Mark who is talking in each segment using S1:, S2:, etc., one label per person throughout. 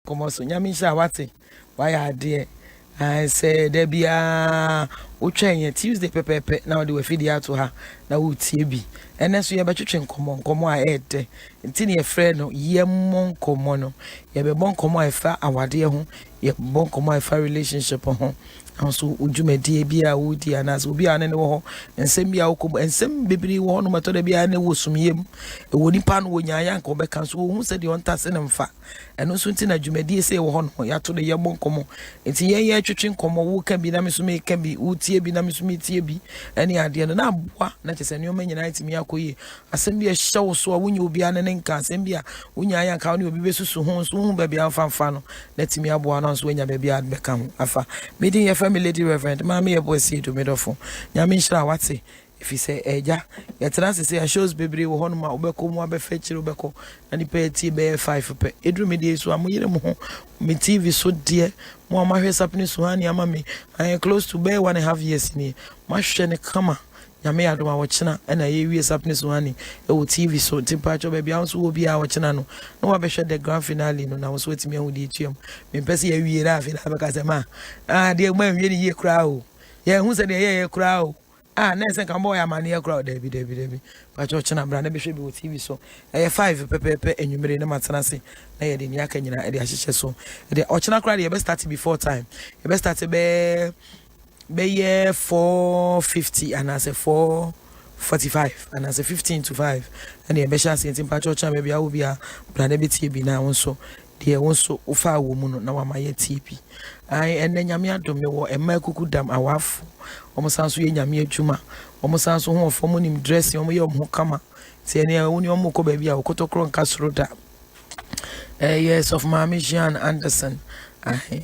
S1: Como so nyamisha wate why ade I say there be a utwen Tuesday pepepe na we feed out to her na wo tie bi ene so ye betwetwe nkomo a ede nti ne ye frɛ no ye mon nkomo no ye be bon nkomo a fa awade ho ye bon nkomo a fa relationship ho also udwumadie bi a wodi anas obi a ne wo ho ensem bi a wo ensem bebiri wo no mato da bi a ne wo sumyem e wo nipa no wo nyaaya nko be kan so wo hu se de on tase ne mfa eno so nti na dwumadie se wo ho no ya to de ye bon nkomo nti ye twetwe nkomo wo ka bi na me so me ka bi wo tie bi na me so me tie bi ene ade no na aboa na kyese ne o manyina itimi akoyi asem bi a hyew so a wonya obi ane ne nka asem bi a wonyaaya nka ne obi besusu ho so hu ba bi amfa no na timi aboa no so wonya ba bi ad beka ho afa meeting your family lady reverend mama ye boy see to me dofo nyame nhira wate if you say eja ya trans say shows bebre wo hono ma obeko mu abefa chire obeko na ni peti be 5 pe edru me dey so amoyire mo ho me tv so de mo amahwe sapni so hani ama me I close to be 1.5 years ni mahwe ne kama nyame Adom a wochena na ye wie sapni so hani e wo tv so timpa cho be bia so obi a wochena no na wa behwe the grand finale no na wo so wetimi ahudi etuam me pese ye wie ra afi na beka se ma de ma wie ni ye kra o ye hu se de ye kra o na se kan boy amane ye kra o debi pa cho chena bra na behwe bi wo tv so ye 5 pepepe enwumere na matena se na ye de ni aka nyina e de ahyehye so de ochena kra de ye be start before time ye be start be ye 4:50 and as a 4:45 and as a 15 to 5 and ye be sha se ntimpa chocha me bia wo bia brande betie bi na wonso de wonso ufa wo mu no na wa maye TP ai enne nyame Adom me wo ema kuku dam awafo omo sanso ye nyame adwuma omo sanso ho ofo nim dress omo ye omo kama tie ne woni omo ko ba bia okotokro nka soroda yes of Mami Jean Anderson ai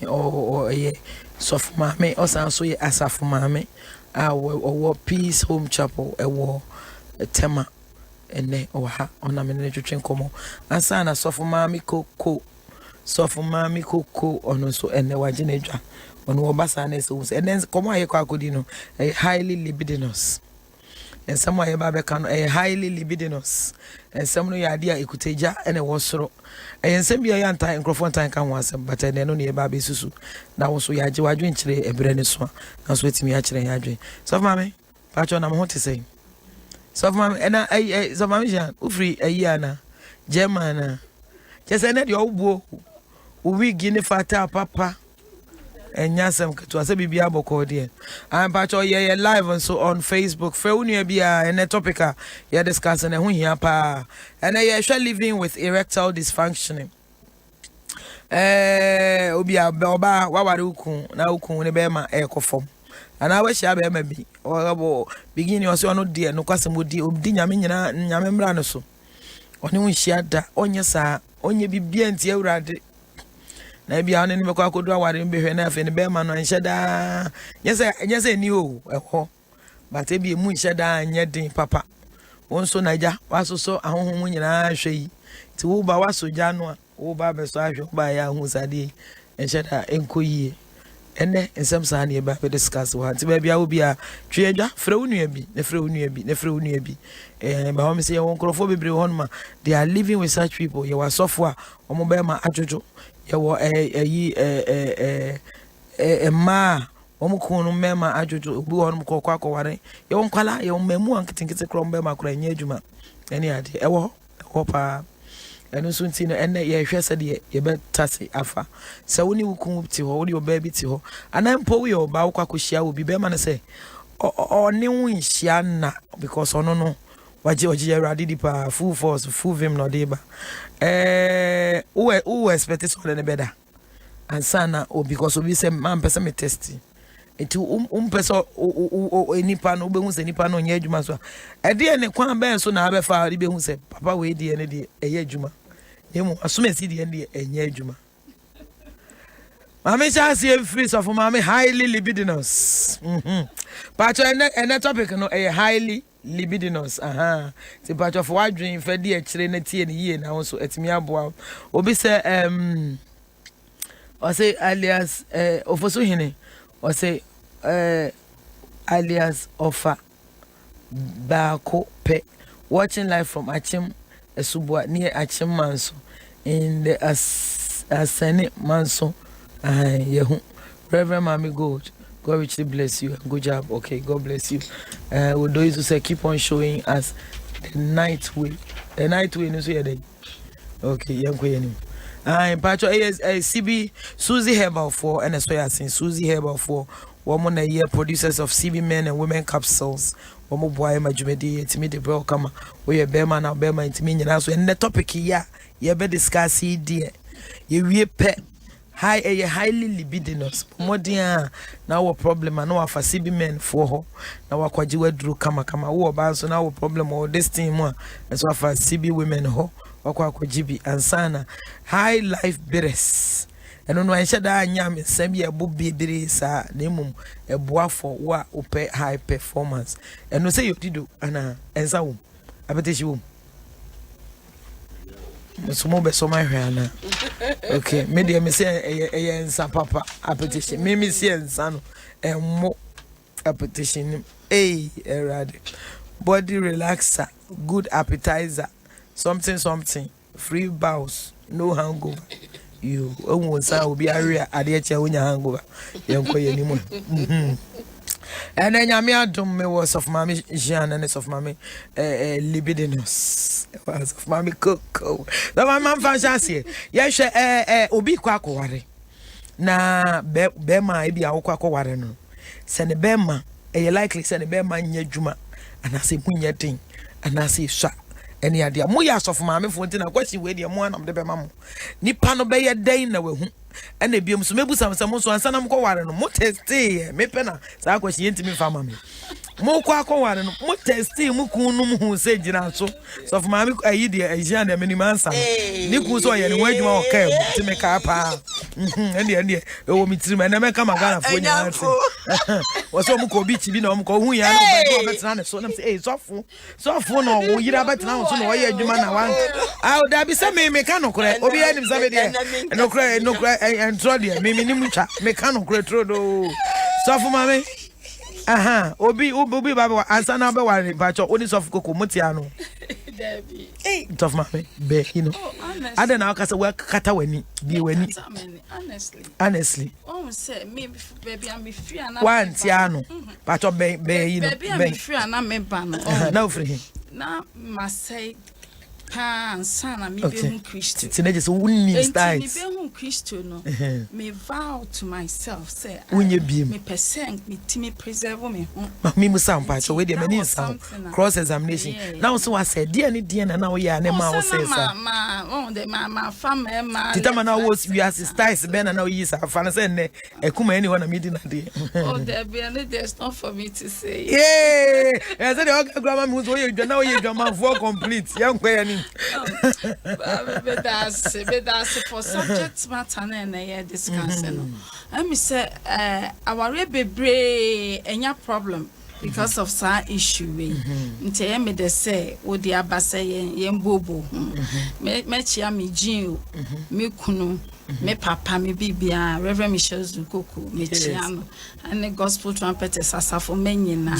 S1: ye sof mame osanso ye asafo mame wo Peace Home Chapel wo tema ene ha ona me ne twetwe nkomo ansa na sof mame koko ono so ene waje na dwa ono wo basa na so ene komo aye kwa akodi no highly libidinous and some aye ba be kan highly libidinous and some no ya dia ekuteja ene wo soro ensem bia ya ntan microphone tan kan wasem but ene no ne ba be susu na wo so ya je wadwen kire ebre ne so na so etimi ya kire ya dwen so mama pa cho na mo te say so mama ena so mama jan ufri ayi ana german just ene de obuo uwi gini fata papa enyasem keto ase bibia boko de am pa cho ye live so on Facebook fe unu bia ene topic a ye discuss na ho hia pa ene ye hwe living with erectile dysfunctioning obi oba waware ukun na ukun ne be ma ekofom ana we hia be ma bi o begin o se ono de no kwasem odi obdi nyame nyina nyame mra no so oni hu hia da onye sa onye bibia nti awurade na bia ne mekwa akodu aware mbehwe na afi ne be ma no nheda nyese ni o eho but e bi mu nheda anye din papa wonso naja wasoso ahohom nyina hwe yi ti wo ba wasoja no a wo ba be so ahwe ba ya hu sade nheda enkoyie ene ensem sa na e ba be discuss wa ti ba bia wo bia twedwa frɛ wonu abi ne frɛ wonu abi ba ho me se ye won krofo bebre ho no ma they are living with such people ye wasofo a omo be ma adwojo yewo ma omukunu mema ajojo obi won mkokwa akware yewo nkwala yewo mamu ankitinkiti krombe makura nya adwuma eni ade ewo pa enu so nti no enne ye hwe se de ye betase afa se woni wukun ti ho woni oba bi ti ho anampo we oba wo kwakohia obi be ma ne se oni wunhia na because ono no waje Awurade di pa full force full vim no dey ba who expect it so better and sana o because obi say man person me test enti person enipa no be hu se nipa no nya adwuma so e de ne kwan ben so na abefa ade be hu se papa we de ne de eye adwuma yemu asomesi de ne enya adwuma mama chasi free so for mama highly libidinous but ene topic no highly libidinous ti part of what dream for the kire na tie ne yie na so etimi aboa obi say o say alias ofoso hene o say alias ofa baako pe watching live from Achim Esubua near Achim Manso in the Asene Manson. Yehu. Reverend Mami Gold. God richly bless you. Good job. Okay, God bless you. We'll do is to say keep on showing us the night way. The night way no say day. Okay, young queen. Patcho CB Susie Herbal 4 and so yasin Susie Herbal 4. Woman a year producers of CB men and women capsules. Womo boy ma jumedi etimi de bro kama. We bema na bema intimi nyina so and the topic here ye be discuss here. Ye wie pe highly libidinous. Modia na wo problem na wa fa CB men for ho. Na wa kwaji wadru kama wo ba so na wo problem or this thing mo. So fa CB women ho. Wakwa kwajibi ansana high life beres. Eno no anhye da anya me sabi ebobe bere sa na emum eboafo wa upe high performance. Eno say yodido ana ensa wo abeteshi wo musumo be so my hwana. Okay, me dey me say ensa papa abeteshi me say ensa no emmo abeteshi erade body relaxer, good appetizer, something free bows, no hangover. You almost will be area at the edge when you hangover. You don't anymore. And then Adom me was of Mammy Jean and it's of Mammy libidinous. It was of Mammy Coco. The man found here. Yes, Obi Quaco worry. Na Bema, maybe I'll quaco worry no. Send a Bema, a likely send a Bema in your juma, and I say, Punya thing, and I say, shot. Any idea? Moya of mammy fontin a question where the one of the bemamo. Nipa no be a day na we hu. And the biom so mebu some so answer nam ko ware no mo testi me pena sa question yentimi fa mama. Mo kwa ko ware no mo testi mu kun no mu hu se gina so. So for mammy ayi de ajian de minimum answer. Ni ku so ye ne wadwuma o kai ti me ka pa. Ende e wo mi tiri na me ka magana fo nya anse. Wo so mu ko bi chi bi na mo ko hu ya no be tena ne so nam say so fo no wo yira ba tena so no wo ye adwuma na wan. Ah da bi se me ka no kore obi anim sa be de. No kore and Trodia, Mimi Nimucha, Mecano Cretrodo. So for mammy. Aha, Obi Baba, Ansana Bawari, Bacho, Odis of Coco Mutiano. Tough mammy, be, you know. I don't know, because I work Cataweni, be when honestly. Oh, say, maybe, baby, I'm free and one Tiano, Bacho Bay, you know, baby, I'm free and I'm a ban. No, for him. Now, must say. Son, I'm a Christian. Teenagers wouldn't style. Christian, me vow to myself, say, when you be me percent, me Timmy preserve me. Me must sound part so with the many sound cross examination. Now, so I said, dear, and now we are never says, Mamma, the mamma, family, Titamana was we as styles, Ben, and now years are fun and a come anyone a meeting a day. Oh, there's not for me to say. Yay! I said, the grandma who's where you know you're my for complete young query. But that's for subject matter and discussing. Let me say, our baby any problem because of some issue. Tell me they say, what the abase yembobo, me chia me Jean, me kunu, me papa, me bibia, Reverend Michel Zukoku, me chiano, and the gospel trumpet is as for many now.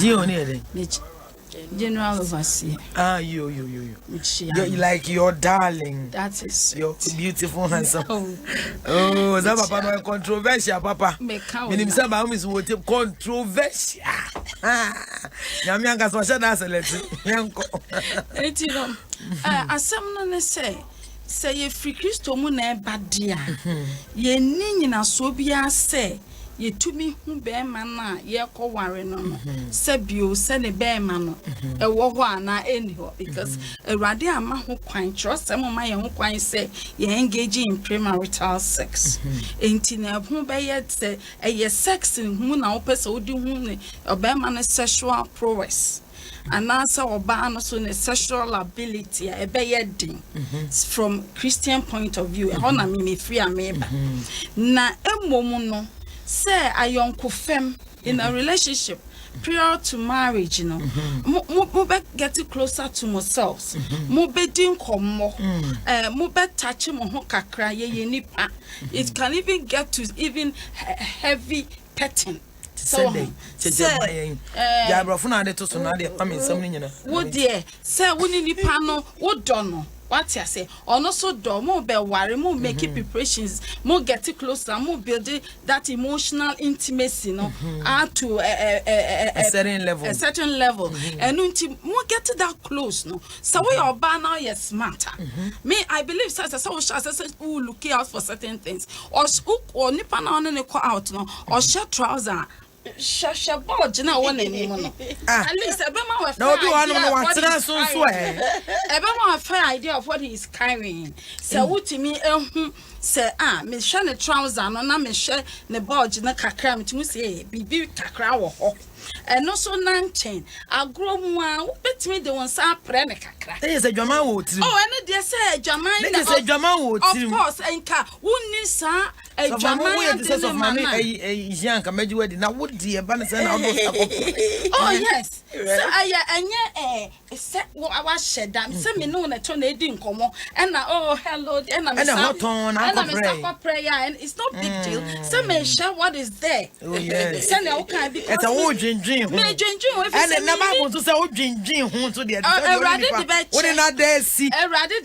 S1: General overseer. You like your darling. That is your beautiful handsome. Oh, that papa no controversial, papa. Minim say ba miss what controversial. Nyame anka so shada select. Yanko. Enti no. Asem no ne say ye free Christo mu na eba dia. Ye ni nyina so bia say ye tumi hu be man na ye ko ware no sebio se ne be man no e wo ho ana eni ho because Awurade ama ho kwan trust am ma ye ho kwan say ye engage in premarital sex enti na hu be ye se ye sex hu na wo pese odi hu ne be man sexual prowess and answer oba no so ne sexual ability e be ye din from Christian point of view e ho na me free ameba na emom no say a young fem in a relationship prior to marriage, you know, mo be getting closer to myself, mo be din komo, mo be touching mo ho kakra ye nipa. It can even get to even heavy petting. So, yeah, bro, for now they to so now they family something, you know. What dear, say we nipa no, what dono.
S2: what you say or no so do mo be worry mo make preparations mo get closer mo build that emotional intimacy no to
S1: a certain level
S2: and mo get that close no so we are now yes smarter me I believe so who look out for certain things or nipa na on call out no or shirt trouser Shasha bodge na one anymore. At least a bema with no fair idea of what he is carrying. So what to me say me share the trouser no na me share the bodge na kakra me to say bibi kakra wo ho. And also nanchen agro mu a betimi de won sa pre ne kakra.
S1: Dey say dwama wo tirim.
S2: Oh and dey say dwama
S1: dey say dwama wo tirim.
S2: Of course enka wonni sa dwama
S1: the sense of money young ka meji wedi na wodi e ba ne say na odo akọ.
S2: Oh yes. So enye say wa sheda say me no na to na edi nkomo and na oh hello and na me say prayer and it's not big deal. So me share what is there.
S1: Oh yes.
S2: Say na o kan because
S1: it's a wo dwendwen ho.
S2: Me dwendwen we
S1: and na ba go to say wo dwendwen ho so there.
S2: What
S1: in na there see.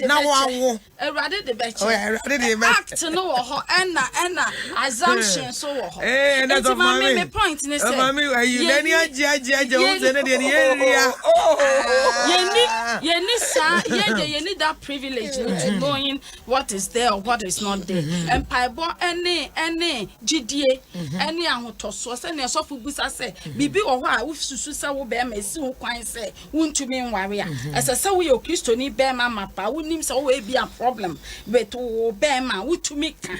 S1: Na wo.
S2: Erade de beche.
S1: Oh yeah, erade de beche.
S2: Act no wo ho and assumption so wo ho.
S1: Eh that's of my
S2: point ni say.
S1: Mama you then ya wo say na the area.
S2: You need that privilege to knowing what is there or what is not there. And paibo any GDA any ahotoso say na so fu busa say bibi wo ho a wo susu say wo be ma si wo kwan say wontumi nware a. Ese say wo yo Kristo ni be ma mapa wo nim say wo e bia problem but wo be ma wo tumi ka.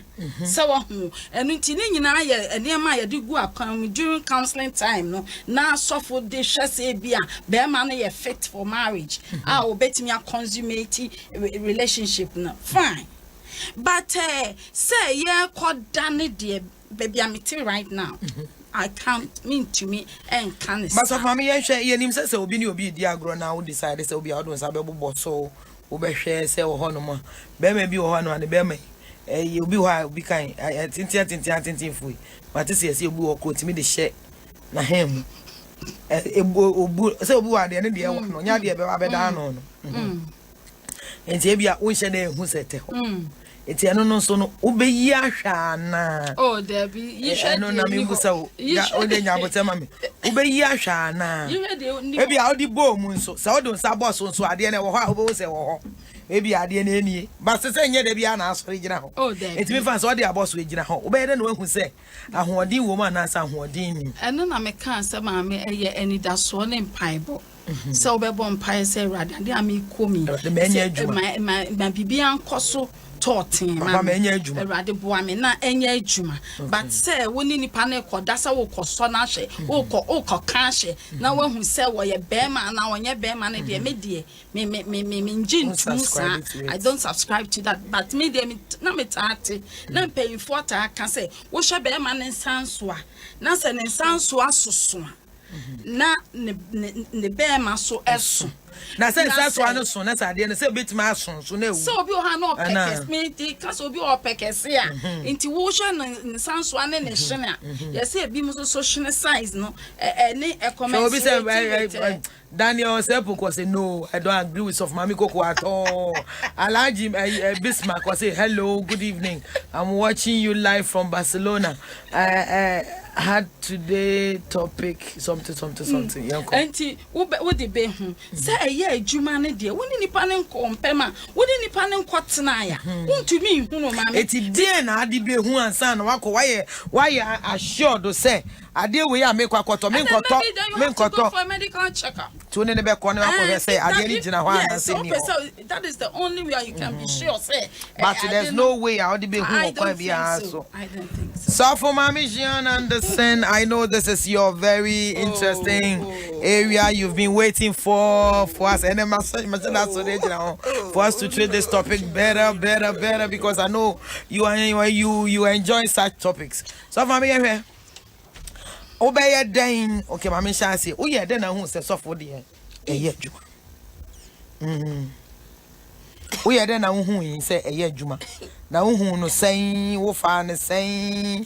S2: So wo hu enu nti ni nyina ye enema ye de gu akwan during counseling time no na so fu de hwe say bia be ma no ye fit for marriage. Ah obetimi a consummate relationship no fine. But say yeah kodane de baby I'm right now. I can't mean to me and can.
S1: But of mommy ye nim say obi ni obi di agro na wo decide say obi adon say bebo so wo be hwe say wo hono ma be ma bi wo hono ane be ma obi ho obi kan tintin fui but say obi wo ko timi de hye na hem obu say obi wa de ne de wo no nya de be ba be da no no enti e bia wo hye na ehu sete ho enti eno no so no obeyi ahwa na
S2: oh there be you should
S1: no na me busa o ya o de nya botema me obeyi ahwa na e bia o di bo mu nso sa o do nsa boss nso ade na wo ho a obo se wo ho e bia ade na enie ba se se nye de bia na asori gina ho enti me fa so de aboss we gina ho obeyi de na wahu se ahoodin wo ma na sa ahoodin ni
S2: eno na me kan se ma me eye eni da so ne mpaibo so obebo mpai se rade ade ami komi ma bibia nkoso tortin ma
S1: enya adwuma
S2: erade boa me na enya adwuma but say woni nipa na ekoda sa wo koso na hye wo ko kan hye na wahu say wo ye bema na wonye bema na de me de me njintu sa I don't subscribe to that but me de na me taate na pay for ta ka say wo hye bema na nsanso a na se ne nsanso asoso na ne bema so eso
S1: na say nsanso anu so na sade na say betima aso so na ewu
S2: so obi o ha no pekes me ti ka so obi o pekes ya nti wo hwe nsanso anu ne hye na ye say bi mu so hye size no ne comment
S1: so obi say Daniel Sepu ko say no I don't agree with of Mami Koko at all. Alaji Bismarck was say hello good evening I'm watching you live from Barcelona. Had today topic something yanko
S2: enti wo de be hu say ye adwuma ne de woni nipa ne nkompema woni nipa ne nkotena ya wontumi hu no ma me
S1: eti de na ade be hu ansa na wako why assured say ade we ya make kwakoto me nkoto
S2: for medical checkup
S1: to ne be ko ne wako say ade ni gina ho ansa ni
S2: so that is the only way you can be sure say
S1: but there's no way I ade be hu ko be aso
S2: I don't think so.
S1: So for Mami Jean Anderson, I know this is your very interesting area you've been waiting for us and for us to treat this topic better because I know you enjoy such topics. So Mami here. Obey den okay Mami Jean say, "Oh yeah, then I who say so for the we are then na who say eye adwuma na who no sen wo fa ne sen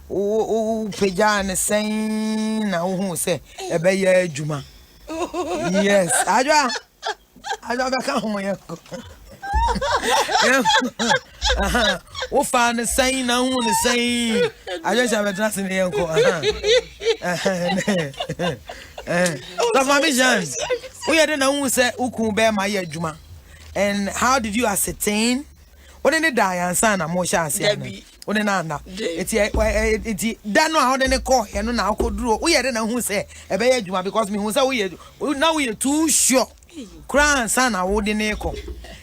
S1: o peja ne sen na who say e be ye adwuma yes adwa be ka ho ye Wo fa ne saying na hu ne saying. I just have a trust in the uncle. So Mami Jean, we had na hu say uku be ma ye adwuma. And how did you ascertain? What did the die sana mo sha ase na? What did na? Eti da no how did call e no na akoduro. We had na hu say e be ye adwuma because me hu say we now we too sure. Crown sana wo de ne ko.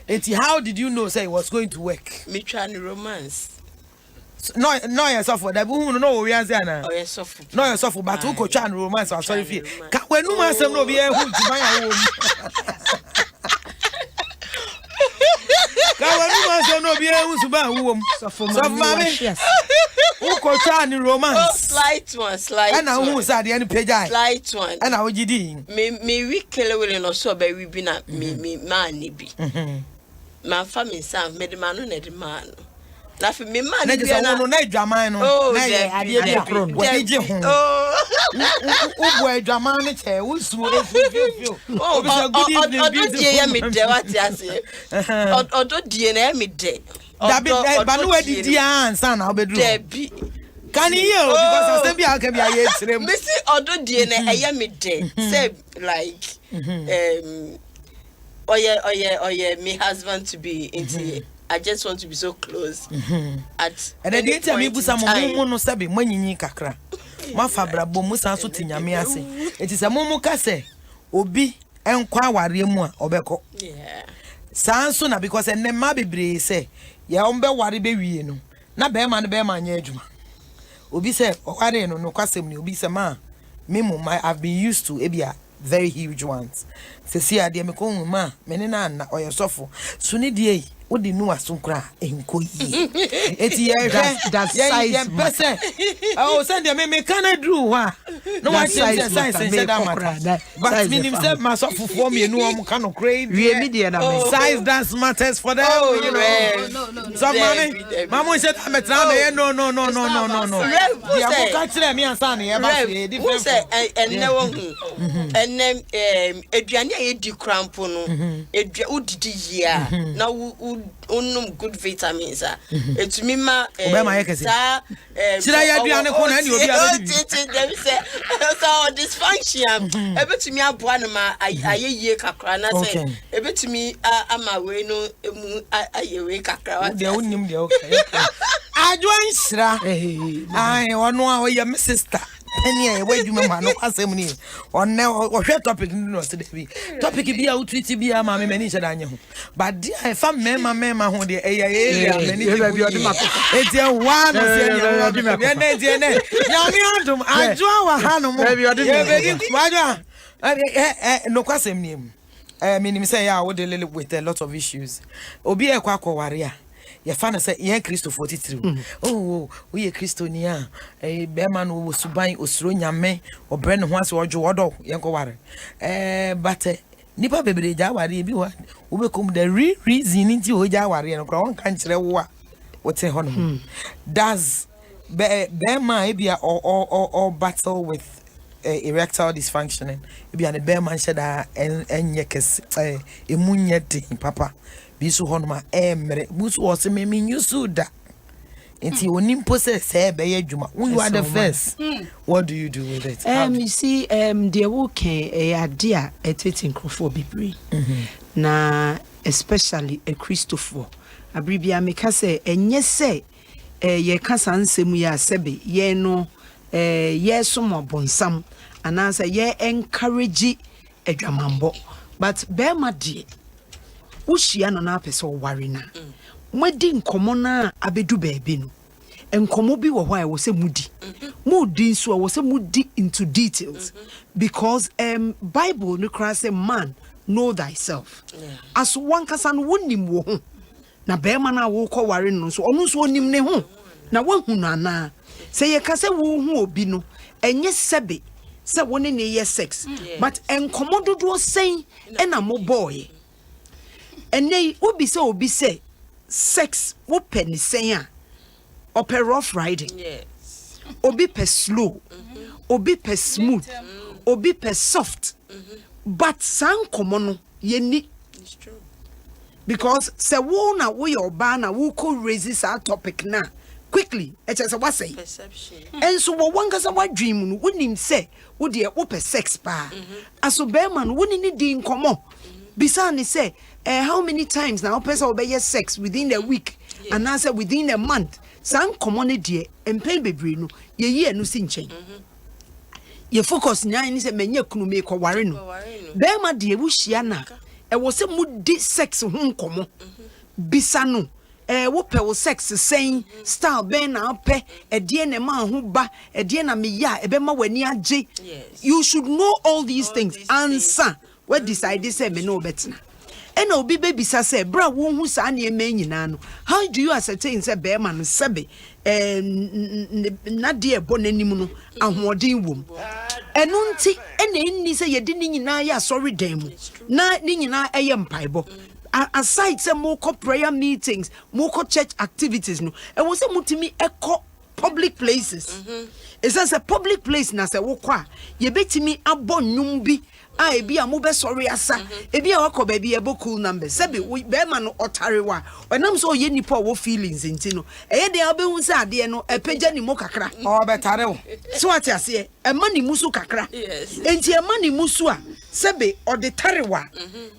S1: Eti how did you know say it was going to work?
S3: Me try romance.
S1: No yourself for that who no we answer na.
S3: Oh yourself.
S1: No yourself but who ko try romance or sorry fi. Ka wenu ma sem no be e hu juman ya wo. Ka wenu ma sem no be e hu suban wo. So for mama. Who ko try romance?
S3: Oh slight one.
S1: And who say the any page I.
S3: Slight one.
S1: And how gidi.
S3: Me we kele we no so be we bi na me man ni bi. My family say me the man no na the man. Na fi me man
S1: na
S3: bi
S1: na no na adwaman no na ye ade bia we je ho
S3: oh
S1: wo bo adwaman ne che wo suro efio
S3: oh odo die ya me de what ase odo die na me de
S1: dabi ba no adi di ansa na obedru
S3: debi
S1: can you hear because I say bia ka bia ye tirem
S3: me see odo die na eya me de say like oye me husband to be into I just want to be so close. At
S1: and then the time ibu sa mo no sabe manyinyi kakra. Ma fabra bo mu san so tinyame ase. Eti se mo mu ka se obi enkwa aware mu a obeko.
S3: Yeah.
S1: San so na because enne ma bebre se ya ombe ware be wie no. Na be ma no be ma nya adwuma. Obi se ware no no kwasem ni obi se ma me mu I've been used to ebia very huge ones. Se si ade me ko ma me ne na oyosofo. So ni die Odi nu asunkra enko yi eti that size person oh send them me can do ha no one size that matter but me himself myself for me no am can crazy we media na size that matters for them you know so mama said I'm trying no dia mo ka kire me ansa na e ba se different
S3: say enne wo hu enne eduane e di crampo no edua udidi yia na unum good vitamins etumi ma sa
S1: sira ya aduane ko na ni obi abedi
S3: dem say so dysfunction ebetumi aboa no ma ayeye kakra na say ebetumi ama we no emu ayewe kakra wa
S1: de unim de okay adwan sira ai wono a we my sister any way you ma no asem ni onne o hwe topic ni no se dey topic bi a utwiti bi a ma me mani che da anye ho but dey fa mema ho dey area mani bi odi ma eti wa no se nya na dey ne nyame adom adwo wa ha no mo ye be adwo no kwasem ni minim say ya we dey with a lot of issues obi e kwa kware a ye fa na say ye Kristo 43 oh we ye Kristo ni a be ma no wo suban osuro nyame obre ne ho ase ojo wodo ye ko ware but nipa bebere ja ware bi wa wo be kom the reason nti o ja ware no kra won kan kire wo a wote ho no does be ma e bia or battle with erectile dysfunction e bia ne be man sheda enye kes emunye din papa bisu honoma emre busu wose me nyusu da enti onimpo se be ye adwuma you are the first what do you do with it
S4: you see the woke ade a etwetin crofo bibri na especially a Christopher abribia meka se enye se ye kasa nsemu ya sebe ye no ye somo bonsam anansa ye encourage adwamambo but be ma die Ushia no na pese ware na mwedi nkomo na abedu baabi no nkomo bi wo hwa e wo se mudi nso wo se mudi into details because Bible no kra say man know thyself as one kasa no wonim wo ho na be ma na wo kɔ ware no so ono so onim ne ho na wahu no ana se ye kasa wo hu obi no enye sebe se woni ne ye sex but nkomo dodo sen na mo boy and they would be so be say sex open say or rough riding yes obi per slow obi per smooth obi per soft but san komono ye ni it's true because se wo na wo your ba na wo ko raise our topic na quickly it is what say
S3: perception
S4: and so wo wanka sa wadwin mu no wonim say wo de wo per sex pa aso be man wo ni di nkomo bisa ni say how many times now person obey sex within a week and answer within a month san common de empen bebre no ye yi enu si nchen ye focus nyan ni say menye kunu me ko ware no be ma de wo hia na e wo se mu di sex ho nkomo bisa no wo pe wo sex sen style ben na pe de na ma ho ba de na me ya e be ma wani age you should know all these things answer we decide say me no betina ena obi baby say bra wo hu sa na e nyina no how do you ascertain say be ma no sebe na de ebo nanim no ahoden wom eno nti ena enni say ye de ni nyina ya sorry dem na ni nyina eye mpaibo aside say more prayer meetings more church activities no e wo say mutimi eko public places it says a public place na say wo kwa ye betimi abo nnum bi a ebi amu be sorry asa ebi a wakọ baby e bo cool number sebi be ma no otarewa onam so ye nipa wo feelings nti no eye de abehu se ade no epeja ni mo kakra
S1: o betare wo
S4: so ati ase e ma ni musu kakra enti e ma ni musu a sebi o de tarewa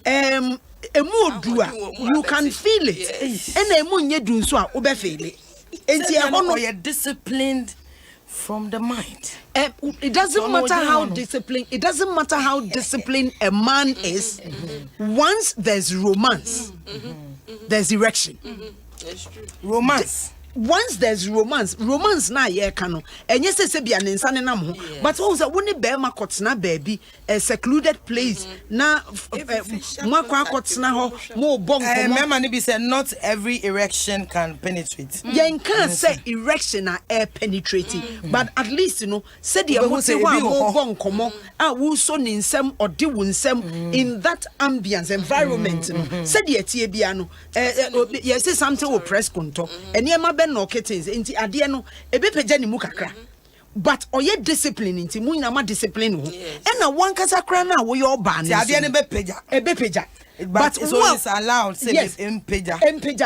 S4: emu odua you can feel it and emu nye du nso a wo be feel it enti e ho no
S1: you disciplined from the mind.
S4: It doesn't matter how disciplined. It doesn't matter how disciplined a man is. Once there's romance, there's erection.
S3: that's true
S1: Romance.
S4: Once there's romance na ye kano. Enye se bia ne nsa ne nam ho. But what was woni be ma kotena baby a secluded place na mo kwa kotena ho mo bom komo.
S1: Remember ni be said not every erection can penetrate.
S4: Yen can say erection na air penetrating, but at least you know say the mo se wa mo bom komo a wo so ni nsem ode wo nsem in that ambience environment say the tie bia no you say something will press control eniema no kittens inti ade no ebe peja ni mu kakra but oye discipline inti mu nyama discipline ho e na wan kasa kra na wo ye oba
S1: no ade no be peja but it's always allowed say yes, empeja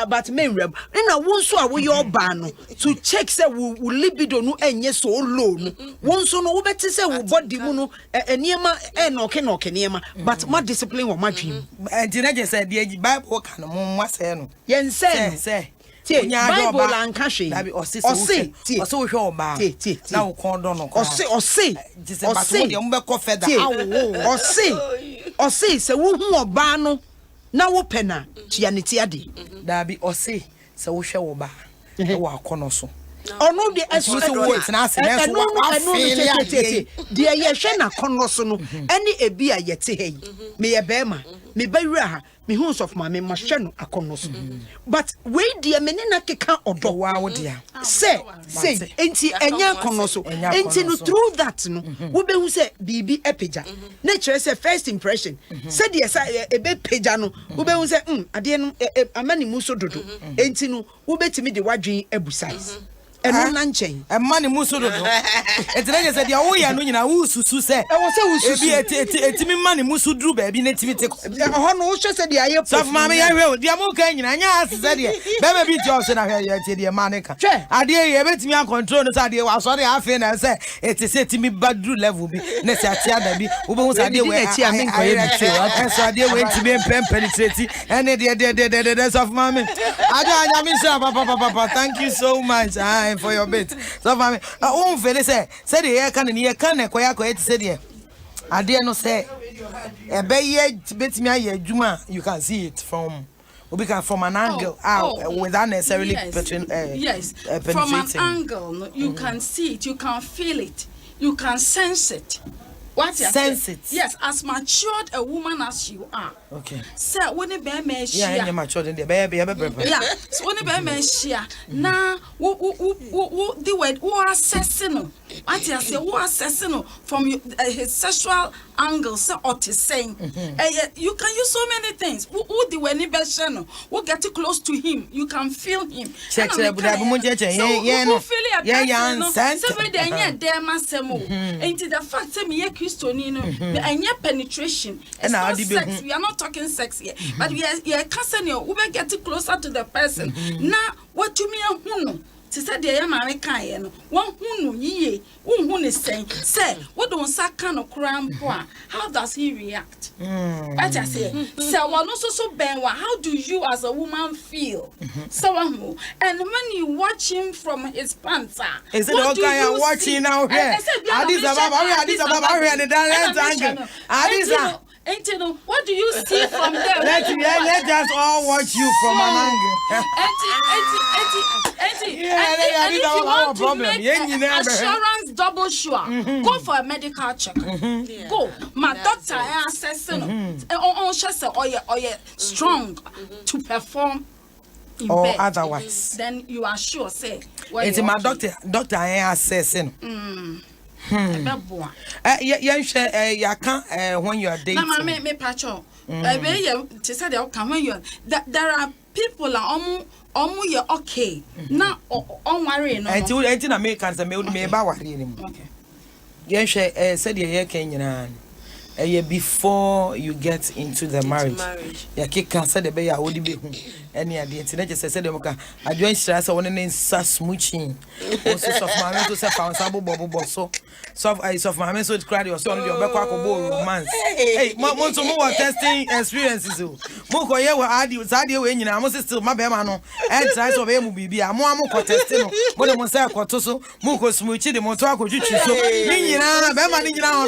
S4: but menrem na wo nso a wo ye oba no to check say wo libido no enye so low no wo nso no wo beti say wo body mu no eniema no ke niema but ma discipline wo ma dwim
S1: enti na je say the Bible kan no mo say no
S4: yen say Bible and Kashi.
S1: Ose wo hwe oba na wo kon do no
S4: ose se wo hu oba no na wo pena tuaneti ade
S1: da bi ose se wo hwe oba e wo akono so
S4: ono de eso wait na ase na so wa feel de ye hwe na kono so no ene ebi a yete hei me ye bema me bawura ha me hu of ma me mahwe no akono so but we de me ne na keka odo
S1: wa wo dia
S4: say enti enya akono so enti no through that no wo be hu say bibi epeja na chere say first impression say de ebe peja no wo be hu say ade no amani mu so dodo enti no wo betimi de wadwen abusais eno na nchen
S1: mani muso do etirege se dia wo ya no nyina wo susu se
S4: e wo se wo susu
S1: ebi etimi mani muso duru ba bi na timi te
S4: ho no wo hwe se dia ye
S1: so mama ya hwe dia mo kan nyina nya ase se dia bebe bi ti o se na hwe ya tie dia manika ade ye betimi an control no se ade wa so de afi na se etise timi badru level bi na se atia da bi wo be hu se ade we
S4: atia men ko ye bi
S1: so ade we timi penetrate ene de so mama ade anya mi sha papa thank you so much for your bit. So for me, feel say the air can koya koya say the ade no say e be ye bit me aye adwuma you can see it from an angle without necessarily
S2: from an angle you can see it, you can feel it, you can sense it. What you sense it? Yes, as matured a woman as you are.
S1: Okay.
S2: So when the baby
S1: yeah, you matured in the baby.
S2: Yeah. So when the baby share, now the word who assessing? What you say? Who assessing from his sexual angle? So what is saying? You can use so many things. Who the when he who get close to him, you can feel him.
S1: Check.
S2: So who feel yeah, somebody the fact that me and penetration. It's not sex. We are not talking sex here, but we are casting we get closer to the person. Now, what you mean? She said, "Dear mammy, kind one who ye, who is saying, say, what don't suck kind of cram how does he react?" But I say, so one also so benwa, how do you as a woman feel? So and when you watch him from his pants,
S1: is it okay? I'm watching now here.
S2: What do you see from there?
S1: Let us all watch you from an angle.
S2: And if you want to make assurance double sure, go for a medical check. Go. My doctor assessing or you're strong to perform
S1: or
S2: bed.
S1: otherwise.
S2: Then you are sure, say.
S1: It's my doctor assessing. When you are dating.
S2: Now, me patcho. When you there are people you're okay. Now, on worry no.
S1: Until Americans are me about anymore. Okay. Yes, said ye Kenyan. Before you get into the marriage. Ya kika said the bay I would be any idea. Just said I joined stress on an smooching. Also, of my to say found Sabo so eyes of my so cried your son your back romance. Hey, most of more testing experiences. Moko ye were adi was adi when you know still my bemano and size of MBB. I'm more testing. But I must say Kotoso, Moko smoochie the motor could you so Bemani now.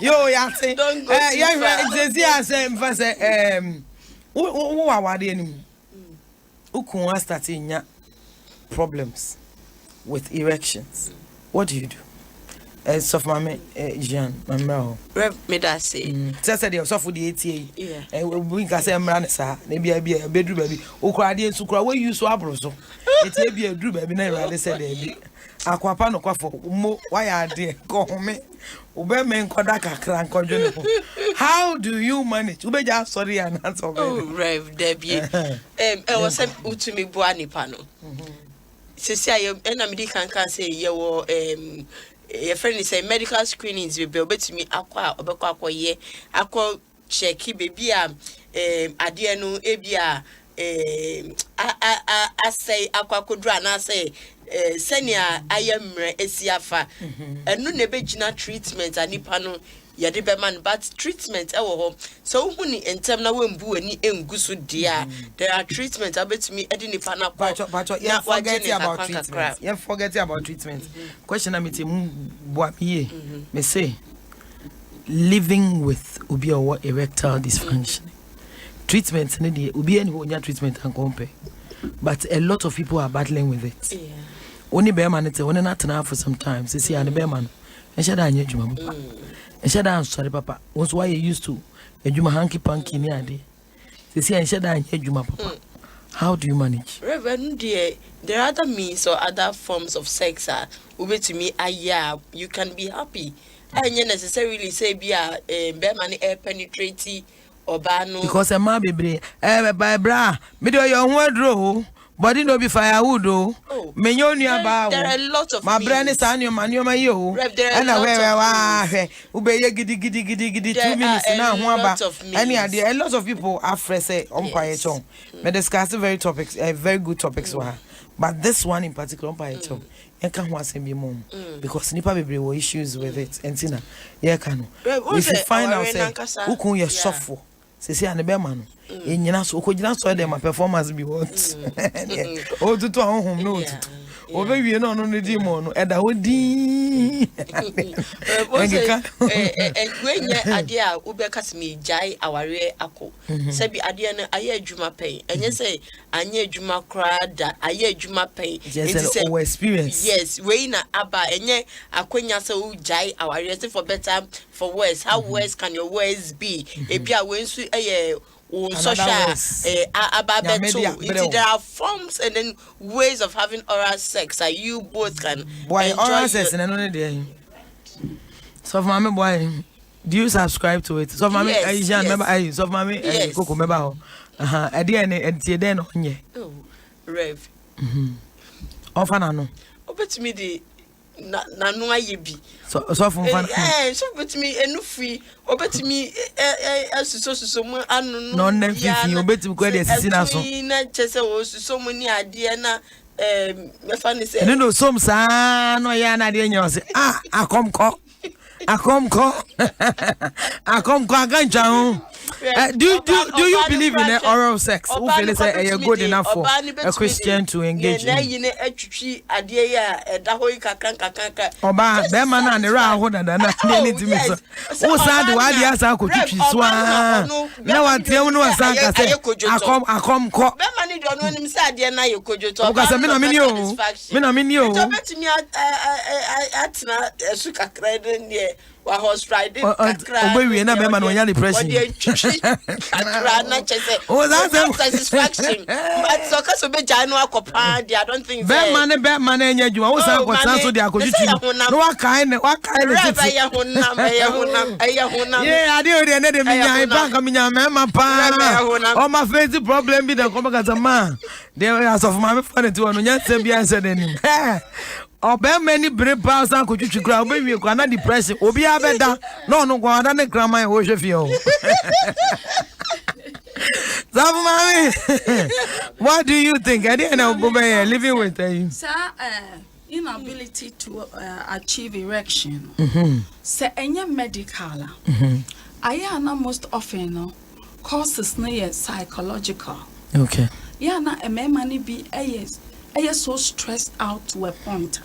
S1: Yo, ya say, yeah, say, who are the enemy? Who can start in problems with erections? What do you do? As of my Jean, my mel.
S3: Me that say.
S1: Just said yourself with the ATA. Yeah. We can say, Manasa, maybe I be a bedroom baby. Oh, cried in Sukra, where you so abroso. It may be a drew baby, never said, Aquapano Quafo, why are they call me? How do you manage? Sorry, and answer.
S3: Oh, Rev Debbie. I was sent to me Buani Pano. Cecilia, and I can say, your friend is a medical screenings will be to me aqua or ye. Aqua check baby, Adiano, Ebia, I say, Aqua could run, I say. Senia ayemre esiafa enu nebegina treatment anipano yade man but treatment ewo ho so huni entem na wembu ani engusu dia there are treatment abetumi edi nipa na kwa
S1: you forget about treatment question am ti boa me me say living with obi or erectile dysfunction treatment ne dey obi any ho nya treatment and compare but a lot of people are battling with it. Yeah. Only bearman it's one not enough for sometimes. You see, and the bearman, and shut down your juma. And shut down, sorry, papa. Was why you used to a juma hanky punky near day. You see, and shut down your juma, papa. How do you manage?
S3: Reverend dear, there are other means or other forms of sex are over to me. You can be happy. And you necessarily say, be a bearman air penetrating or bano. Because
S1: a ma be by bra, middle your wardrobe. Body no be firewood though. Me about.
S3: There are a lot of
S1: my brain is on your man, you my yo. And I wear giddy 2 minutes now. Any idea? A lot of people are fresh umpire chong. We discussed very topics, very good topics were. But this one in particular umpire chong. You can't want be mom because nipa be were issues with it. And Tina, yeah, can. If you find out who can you suffer. Say and the bearman. In Yanas, who could not saw them a performance be what? Oh, to home, no. Oh, baby, you know, no demon, and I would and
S3: when your idea, Ubekas me, Jai, our rear ako. Sabi Adiana, I hear Juma pay, and you say, I hear Juma crowd that I hear Juma pay.
S1: Yes, experience.
S3: Yes, Wayna Abba, and ye, Aquina so Jai, our rear for better, for worse. How worse can your words be? If you are going to a social there are forms and then ways of having oral sex that you both can
S1: oral sex and only there. So mommy boy, do you subscribe to it? So mommy remember so mommy Coco remember at the end and then on ye.
S3: Rev.
S1: Ofana no.
S3: Obetumi di na no aye bi.
S1: So from fan.
S3: So obetumi enufui, obetumi asuso mu anu
S1: no na fifi obetumi ko de sisi na so.
S3: Na chese wo suso mu ni ade na me fa ni say.
S1: No som sa no ya na de nya o say akomko. Akomko agancha ho. Do you believe in oral sex? Who feel say a good enough for a Christian to engage in?
S3: Na yine atwitwi ade ya da hoyi kakan.
S1: Oba be man na ne ra ho dada na ne timi so. Wo sa de wa de asa ko twitwi so a. Na wa tiam no asa ka say akomko.
S3: Be man de ono nim say ade na ye kojoto.
S1: Oba ka say me na meni o.
S3: To betimi atna su kakra de wa horse riding
S1: obewie na be man onya depression
S3: kakra na chese satisfaction but so ka so be janu akopa I don't think
S1: be man enya djuma wo san ko san so de akojutu no wa kai ne titi
S3: ya honam
S1: ye ade o de ne de minya bank minya me pa o ma face problem bi de ko ka sama de as of my friend to no nya se bia se de nim obe many brave powers and kojutu kra obe wi ko na depression obi abeda no go ada ne grandma wo hwe o Zafu mami, what do you think? I didn't know living with you.
S2: Sir, inability to achieve erection. Sir, any medical. I am most often causes near psychological.
S1: Okay.
S2: Yeah, na a man be a so stressed out to a point.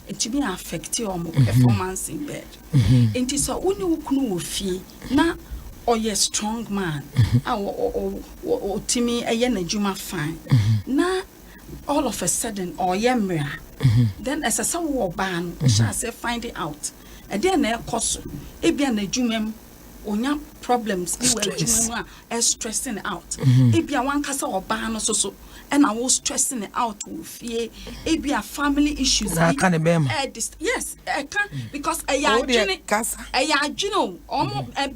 S2: It will be affecting our performance in bed. It is a unu fee na. Or a strong man, or Timmy a yenajuma fine. Now, all of a sudden, or yemria. Then, as a sour ban, shall say, find it out. And then, a cost, it be an ejumem, or young problems, stressing out. It be a one castle or ban or so. And I was stressing it out with fear. It be a family issues.
S1: I can't bear.
S2: Yes, I can because I am almost a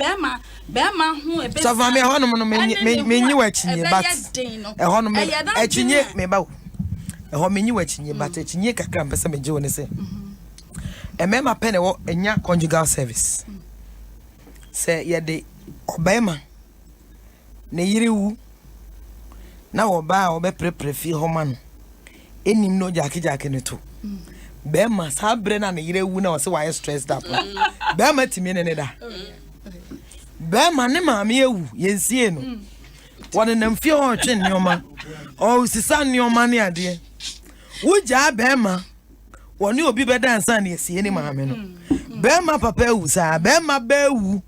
S2: Bema who a
S1: so for me, I want me watching you, but a honor a chinny me bow. A hominy watching you, but a chinny can be some Joan say. A mema penny or a young conjugal service. Say, yeah, the Obama. Neiru. Na oba obe prefi homan enim no jake ne to be ma sabre na ne yire wu na o se why stressed up be ma timi ne da be ma ne ma me ewu yensie no won na mfie ho twe nioma o sisa nioma ne ade wo ja be ma woni obi be dansa na yesie ni ma me no be ma papa ewu sa be ma be ewu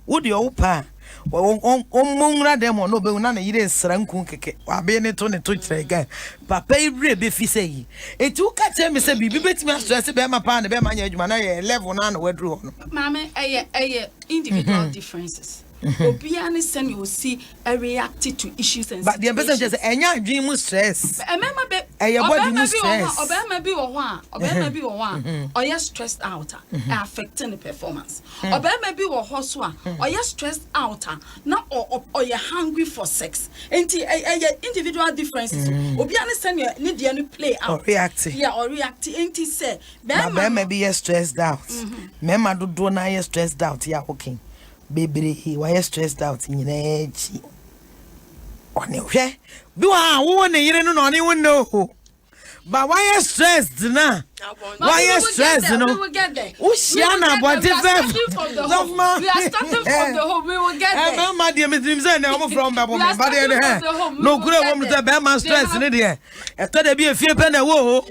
S1: wo de o pa mungra dem no be na yire sranku keke wa be ne to kire ga papa ire be fi sei etu ka che me se bibi betimi stress be ma pa ne be ma nya adwuma na ye level na wadru ho no mama
S2: individual differences obi ani send you see react to issues and
S1: but the person just enya adwin mu stress
S2: mama be
S1: body mu stress
S2: obema bi wo ho or you stressed out affecting the performance obema bi wo ho so or you stressed out na or you hungry for sex individual differences obi ani send you need you play out
S1: or react
S2: enti say
S1: bema be stressed out mema do na you stressed out ya okay baby why stressed out nyina echi one hwe bi wa wo ne yire no ne wo no but why stressed na why stressed no we shana body fe
S2: we are starting from the home we will get there
S1: mama dey me say na omo from babo me but dey no kure wo me say be man stress ne dey e to dey be efie pe na wo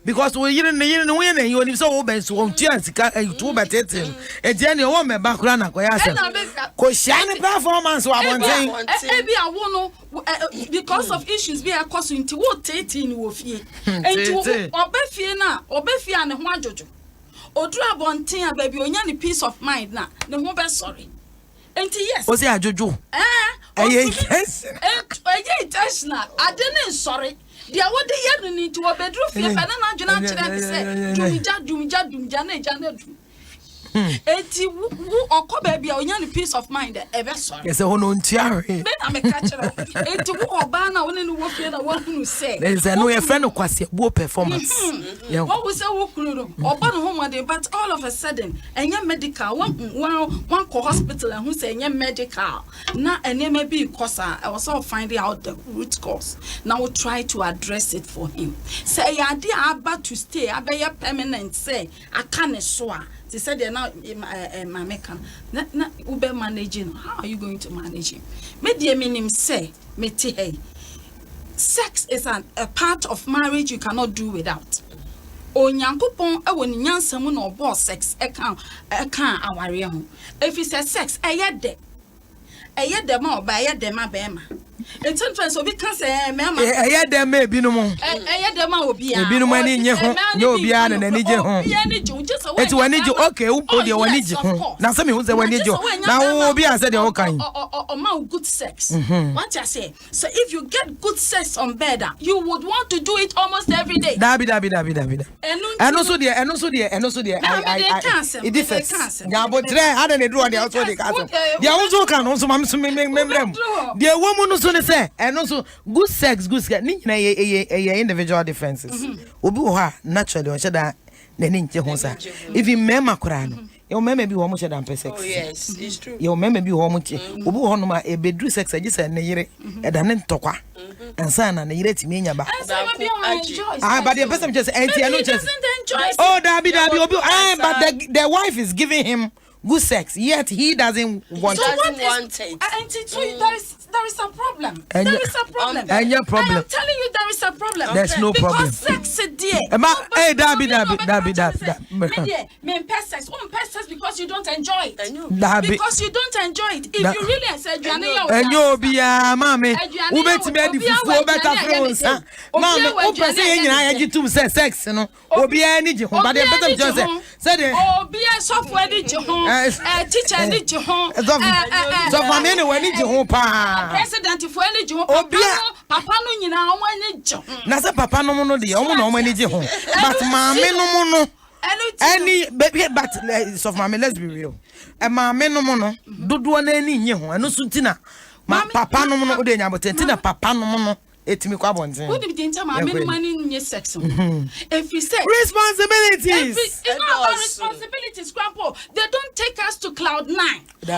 S1: because we yire ne we ne you so wo ben so on tia sika to betete e je ne wo me ba kura na ko ya se ko shane performance wa bonten
S2: e bi awo no because of issues be cause into wo tete ni wo fie enti obefie na ho ajojo oduru abonten a baby onya ni peace of mind na ne ho be sorry enti yes
S1: o se ajojo yes
S2: intentional ade ne sorry dia wo de ye no ni to obedru fie pe na adwena kire ne se dumija na eja na du eti wo okoba bia onya ni peace of mind e be sorry
S1: yes hono ntiare
S2: me na me ka kire eti wo oba na wo ne wo fie na wo hunu say
S1: there is no your friend kwase bo performance
S2: yeah what we say wo kunu no oba no ho modern but all of a sudden enya medical one ko hospital and who say enya medical na enema bi kosa I was all finding out the root cause now we try to address it for him say ya dey about to stay abey permanent say aka ne so a they said they now American na ube managing how are you going to manage him me dey meaning say me te hey sex is a part of marriage you cannot do without onyankopon ewo ni nyansam na obo sex e kan aware ho if you say sex eye de ma oba eye de ma be ma entonto so bi kan say me ma
S1: eye de ma ebinom
S2: eye de ma obi a
S1: ebinom ani nye ho nye obi a na nani je ho eti wani je okay wo de wani je ho na say me hu say wani je na wo obi a say de wo kan
S2: o ma good sex what you say so if you get good sex on bed you would want to do it almost every day
S1: dabi eno so de I it differs ya botre ada ne do de also de ka so dia wo so kan no so mam so memrem dia wo mu no so ne say eno so good sex ni na ye individual differences obi wo ha naturally on sheda na ni nche ho sa even mema kura no yo mema bi wo mo sheda ampe sex
S3: oh yes it's true
S1: yo mema bi wo mo che obi wo no ma e bedru sex agisa ne yire e da ne ntokwa ensa na ne yire timi nya ba but the person just anti no just oh dabi obi but the wife is giving him good sex yet he doesn't want
S2: so
S3: it.
S2: So there is a problem. There is a problem.
S1: And your problem.
S2: I am telling you there is a problem.
S1: There's no problem.
S2: Because sex is there.
S1: Hey, dabi.
S2: Me sex. Sex because you don't enjoy it.
S1: Because
S2: you don't enjoy it. If you really said
S1: enyo bia mama ubetime di fufu obeta friends mama o pese nyina ya gitum sex no obi ani je ho but the better just say the
S2: obi sofu ani je ho teacher ani je ho
S1: so for me ni wani je ho pa
S2: president for ani je ho papa no nyina o ani je ho
S1: na say papa no no de o mo no ani je ho but mama no no any but so for me let's be real mama no no dodo na ani nye ho eno so ntina ma papa no no de nya boten na papa no no etimi kwa bonten
S2: who did the mama money nye sex if you say
S1: responsibilities
S2: it's not about responsibilities grandpa they don't take us to cloud 9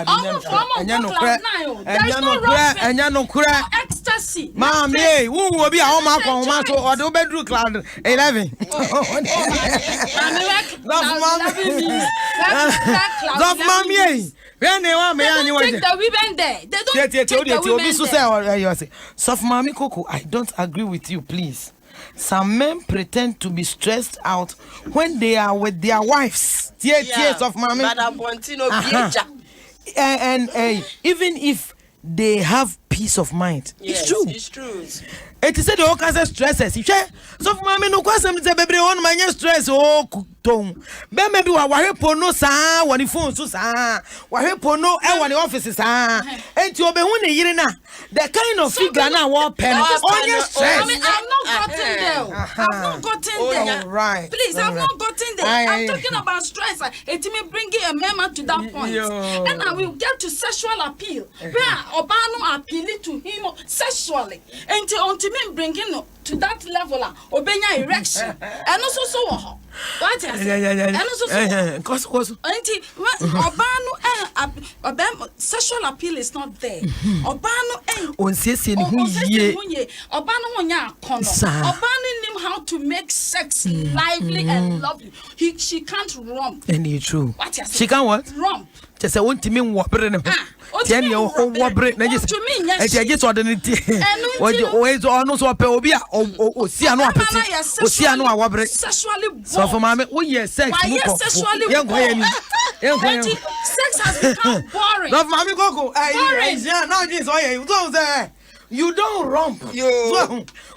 S2: almost cloud 9 there's no
S1: anya no kura
S2: ecstasy
S1: mama who obi a o ma kwa ma so o de bedroom cloud 11 Love mommy when they want me and you
S2: take the women there they don't take the women there
S1: so mommy Coco I don't agree with you please. Some men pretend to be stressed out when they are with their wives. Tears of mommy. And even if they have peace of mind,
S3: yes,
S1: it's true. It is said the occasion stresses. So mommy no kwasem say bebre on my stress ton. Be maybe wa hwepo no saa woni phone so saa. Wa hwepo no e woni office saa. Enti obe hu ne yire na the kind of figure na wa pen on stress.
S2: I mean, I've not gotten there. I've not gotten there.
S1: All right.
S2: Please, I've not gotten there. I'm talking about stress. It may bring a member to that point. And I will get to sexual appeal. Where Obano appealing to him sexually. Until me bringing to that level obenya erection. And also so what is and also
S1: cause
S2: auntie Obano sexual appeal is not there. Obano
S1: on siesie ni hu yie
S2: Obano wonya akono Obano knew how to make sex lively and lovely. She can't romp.
S1: And it's true.
S2: What you say?
S1: She can what?
S2: Romp.
S1: Just say want to mean wobre ne tian ye wobre na just e just ordinary what you always on so pe obi a o si anu apeti o si anu a wobre
S2: sexually born.
S1: So for mama we yes sex mu ko
S2: sex has become boring.
S1: Love mama Coco now this you don't say you don't romp. So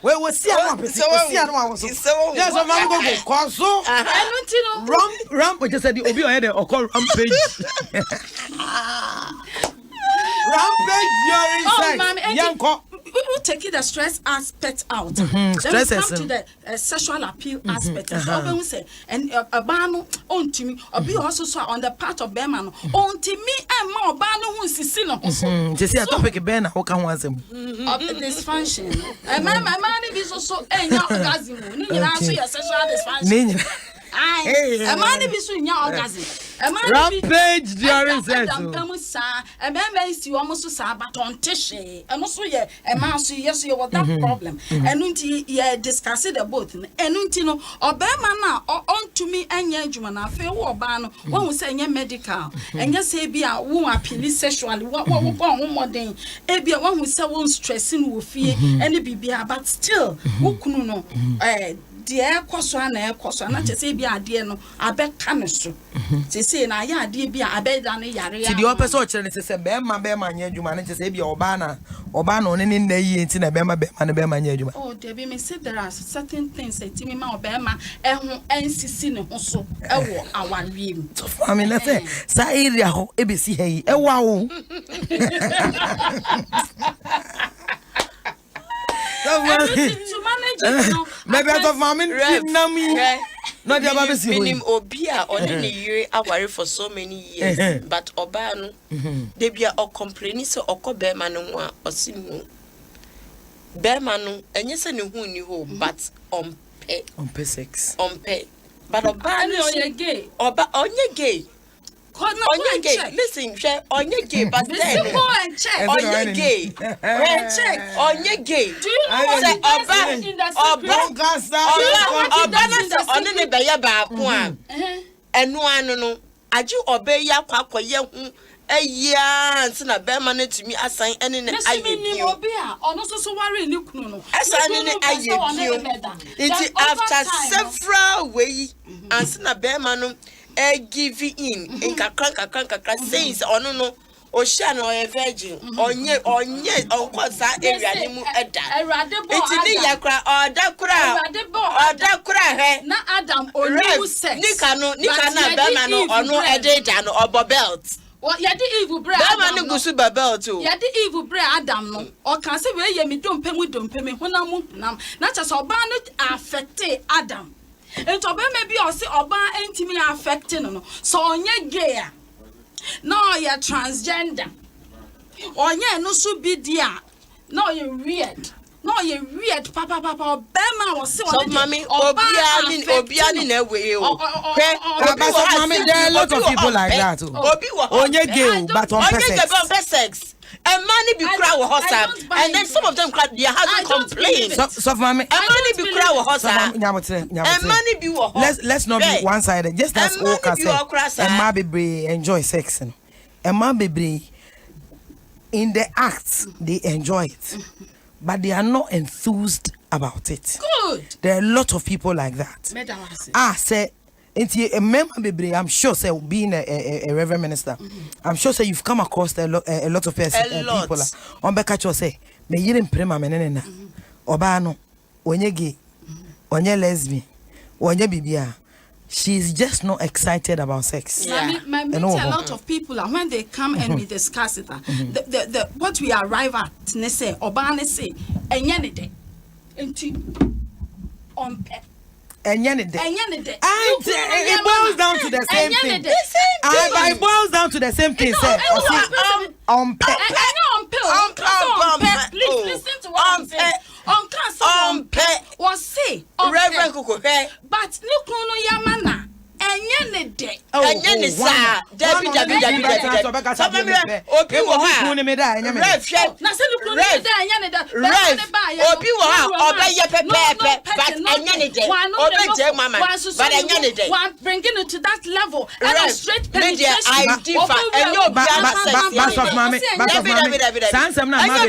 S1: we see anu apeti o si anu a so yes so mama Coco kwaso romp just said the obi o head o call rampage. Rampage you're inside.
S2: Yanko. we take it the stress aspect out. Then we come to the sexual appeal aspect. So we say and a ban on to me or be also on the part of Berman on to me and more ban who is seen on.
S1: Just see a topic Ben how can was him
S2: dysfunction. And my man is also a orgasm. You answer your sexual dysfunction. A man is in your orgasm.
S1: Rampage during sex.
S2: A man is you almost to say, but on tissue. And also, yeah, a man, so yes, you have that problem. And until you discuss it about and until or Berman or on to me and Yajuman, I feel or ban one will say medical and yes, say be a woman appeal sexually. What one more day? A be a one who say one stressing will fear any baby, but still, who couldn't know. Dear Coswan, not to say be a dear no, I bet canister. They say, I ya dear be a bed than a yard.
S1: The upper social is a Berman, you manage to say be Obana on any day in a Berman and a Berman.
S2: Oh, Debbie may say there are certain things that Timmy Mount Berman and Sicilian also. Our dream.
S1: I mean, let's say, Sairia, ABC, hey, a wow. Maybe I thought Mammy, not your baby.
S3: Minim Obia or any year I worry for so many years, but Obano, they be all complaining so or Berman or Simu Berman, and yes, I knew who knew, but on pay 6 on pay, but Obano on your gay or on your gay. On your gay, listen, check on your gay, but then check on your gay, check on your gay. Do you know what on the Bayaba one? And no, I do obey ya quack a year and send a bear money to me assign any idea. Also, so worry, look, no, assigning it after several way and send a bear money. Give in kakranka says no ocean or a virgin on course area nimu eda etini yakra or da kra he
S2: na Adam onu sex
S3: nika na bema no ono ededa no obo belt
S2: what ya di evil bread
S3: bema no gusu belt o
S2: ya di evil bread Adam no o kan se we ye me dompe honam nam na cha so ba no affect Adam. And to be maybe or say oba intimi affecting no so onye gay no you transgender onye no so be dia no you weird papa bema was say
S3: so mommy obia ni na we o
S1: mommy there a lot of people like that onye gay but on
S3: sex. And money be crowd with hustle, and then some of them their husband complain.
S1: So mommy,
S3: and money be crowd with hustle, and money be
S1: let's not be one-sided. Just as Oka said, and my baby enjoy sex, and my baby in the acts they enjoy it, but they are not enthused about it.
S2: Good.
S1: There are a lot of people like that. Say. I'm sure, say, being a reverend minister, I'm sure, say, you've come across a lot of people. On Bekacho say, me yirin prema menena, Obano, onye gay, onye lesbian, onye bibia. She's just not excited about sex.
S2: Yeah. I meet a lot of people, and when they come and we discuss it, the what we arrive at, ne say, Obane say, enyanide, enti on pet.
S1: And it boils down to the same thing. It boils down to the same thing.
S2: Please listen to what I'm saying. Was say
S3: Reverend Kuku,
S2: but look no yamana. Enyanide.
S3: Enyanide sa. Debbie. Obi wo ha. Na se look no da enyanide. Obi wo ha. Obeye pepepe. But enyanide. Obeje mama. But enyanide.
S2: One bringing it to that level. And a straight penetration.
S3: Enyo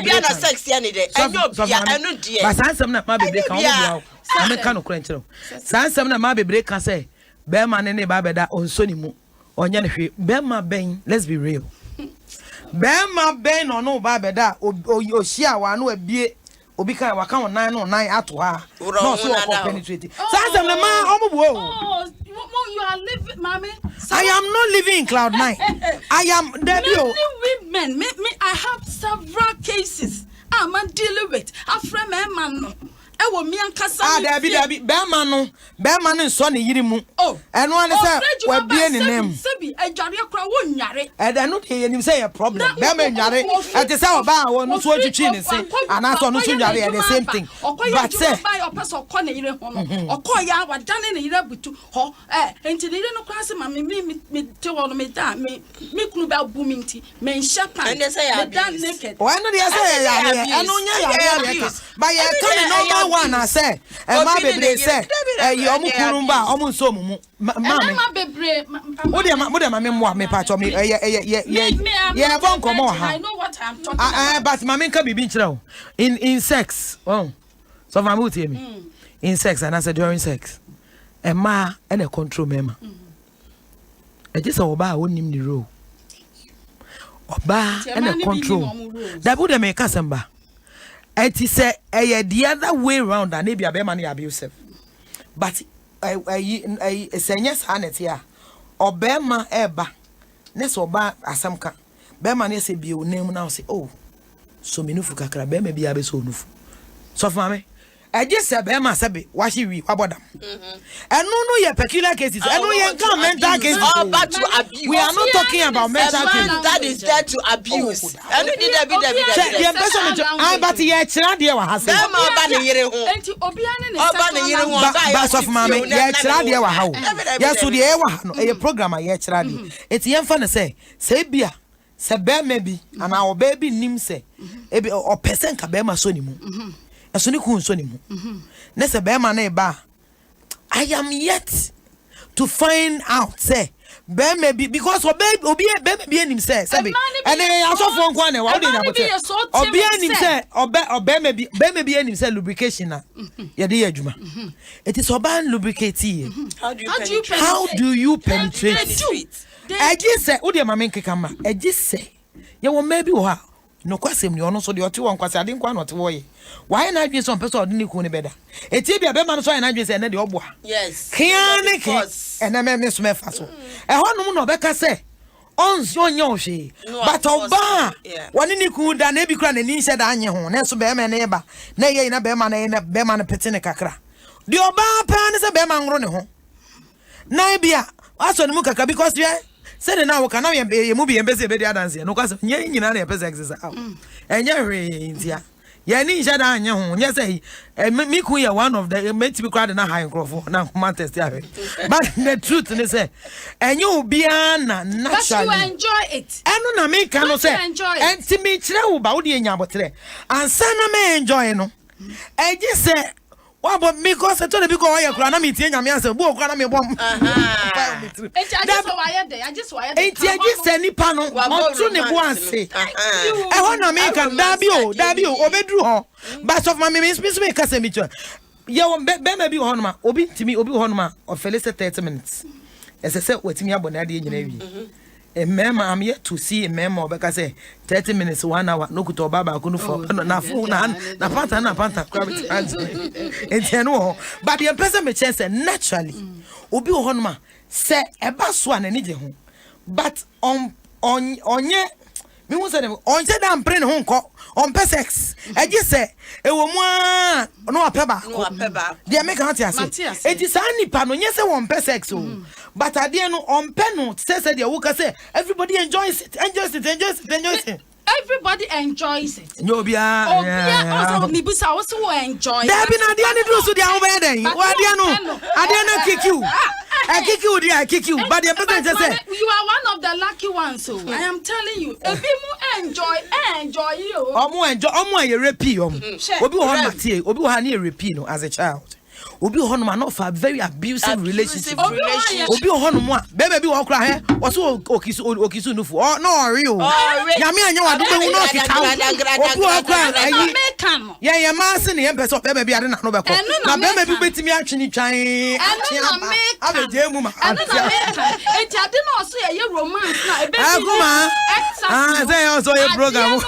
S3: bia sex yanide. Enyo bia enu die.
S1: But sansem na ma bebre kan wo. Ameka no krenchero. Sansem na ma bebre kan say Bema nene babeda onsoni mu onye ne hwe bema ben, let's be real. Bema ben no babeda ohia wa no abie obi kan wa kan nan no nan ato ha no so penetrate sansem na ma omubuo
S2: you are living, mommy.
S1: I am not living in cloud 9. I am
S2: Many women, I have several cases. ama deal with afre me man no e wo mi ankasa
S1: Dabi be man no so ne yiri mu eno ane say wa bie ne nem
S2: sebi adware kra wo nyare
S1: e no dey enim say a problem be man nyare e te say oba wo no so twitwi ne say ana so no so nyare the same thing but say
S2: person ko ne yire ho no okoya wa dane ne yire butu ho enti ne yire no kra se ma me te wo no me da me kunu ba bu mi nti me nhya pan me da naked
S1: why no dey say ya eno nya ya but ya can no one I say ma bebre say omu kurumba omu nso mu mama
S2: bebre
S1: wo de ma me mo me pa cho me Bo Nkommo ha
S2: I know what I'm talking about
S1: but mama nka bibi nchira o in sex so mama wo tie me in sex and I said during sex ma and a control mema e just oba wonim ni role oba and a control that would make kasamba it is the other way around and maybe a man abusive but I say yes hanet here obema eba neso oba asamka bema ne se bi o name now say oh so minufu kakra bema bi abe so nufu so for me I just said bema sabe washi wi wabodam no ye peculiar cases no ye can mental cases
S3: but to abuse
S1: we are not talking about mental cases
S3: that is there to abuse need
S1: the person but ye kira de wa ha say
S3: bema oba ne yire ho
S2: enti obia ne
S3: yire ho
S1: ba so for me ye kira de wa ha o yes so de e wa ha no e program ye kira de enti ye mfa ne say bia se bema bi ana oba bi nim say e bi o person ka bema so ni mu asoni ku nso ni mu na se be ma na ba I am yet to find out say be maybe because obi be nim say be and asofo nko na wa dey na bote obi nim say obi maybe nim say lubrication na ye dey adwuma it is oban lubricate how do you penetrate I just say wo dey ma men kekama I just say ye wo maybe wo ha no kwasem ni ono so de ote won kwase ade nkwa no ote wo ye why na adwen so person ode ni ku ni beda eti bia be ma no so na adwen se na de oboa
S3: yes
S1: kiane ke ena me so me fa so e honum no be ka se onzo onye ohwe but oba woni ni ku da na bi kura na ni nse da anye ho na so be me na eba na ye na be ma na pete ne kakra de oba pa ne se be ma ngro ne ho na bia aso ne mu kakra because said now we cannot be movie and be dance no cause nyina na pese exercise enye hwe ntia ya ni nja da anye ho nya say me ku ya one of the meant to be crowd na high microphone na come test ya but the truth is say enye obia na naturally
S2: but you enjoy it
S1: eno na me kan no say enti me kire wo ba wo de nya botre ansa na me enjoy no eje say wabo because to the because why kura na me tie nyame ansa bo kura na me bom
S2: I just wire there
S1: enti just nipa no onto ne bo anse e ho na me kan dabi o obedru ho but of my me ka se mi cho ye wo be ma bi ho no ma obi ho no ma o fele 30 minutes ese se watimi abona de nyina wi mema am yet to see mema obeka say 30 minutes 1 hour no kuto baba ko no for na phone na panta gravity entiano but the person me chance naturally obi ho no ma say eba so an ani je ho but onye me won say onye da mpre ne ho nko on sex e ji say e wo mu a no apeba dia make an tia say e ji sa nipa no nye say won sex o but ade no on pe no say dia wo ka say everybody enjoys it
S2: everybody enjoys it
S1: no bia
S2: also me busa also enjoy
S1: there be na dia ni do so dia wo be den wo ade no kick you I kick you but the person just say
S2: you are one of the lucky ones so I am telling you if you enjoy you
S1: omo ye repeat obi wo hon matie obi wo ha na repeat no as a child obi ho no ma no for very abusive relationship obi ho no mo a bebe bi wo kra he wo so okisu no fu no real nyame anya wado be hu no kika obi ho kra ayi ye ma se ne ye pese bebe bi ade na no be ko na bebe bi betimi atwini twan abeje mu ma
S2: enti ade no so ye romance na ebe bi
S1: say also a program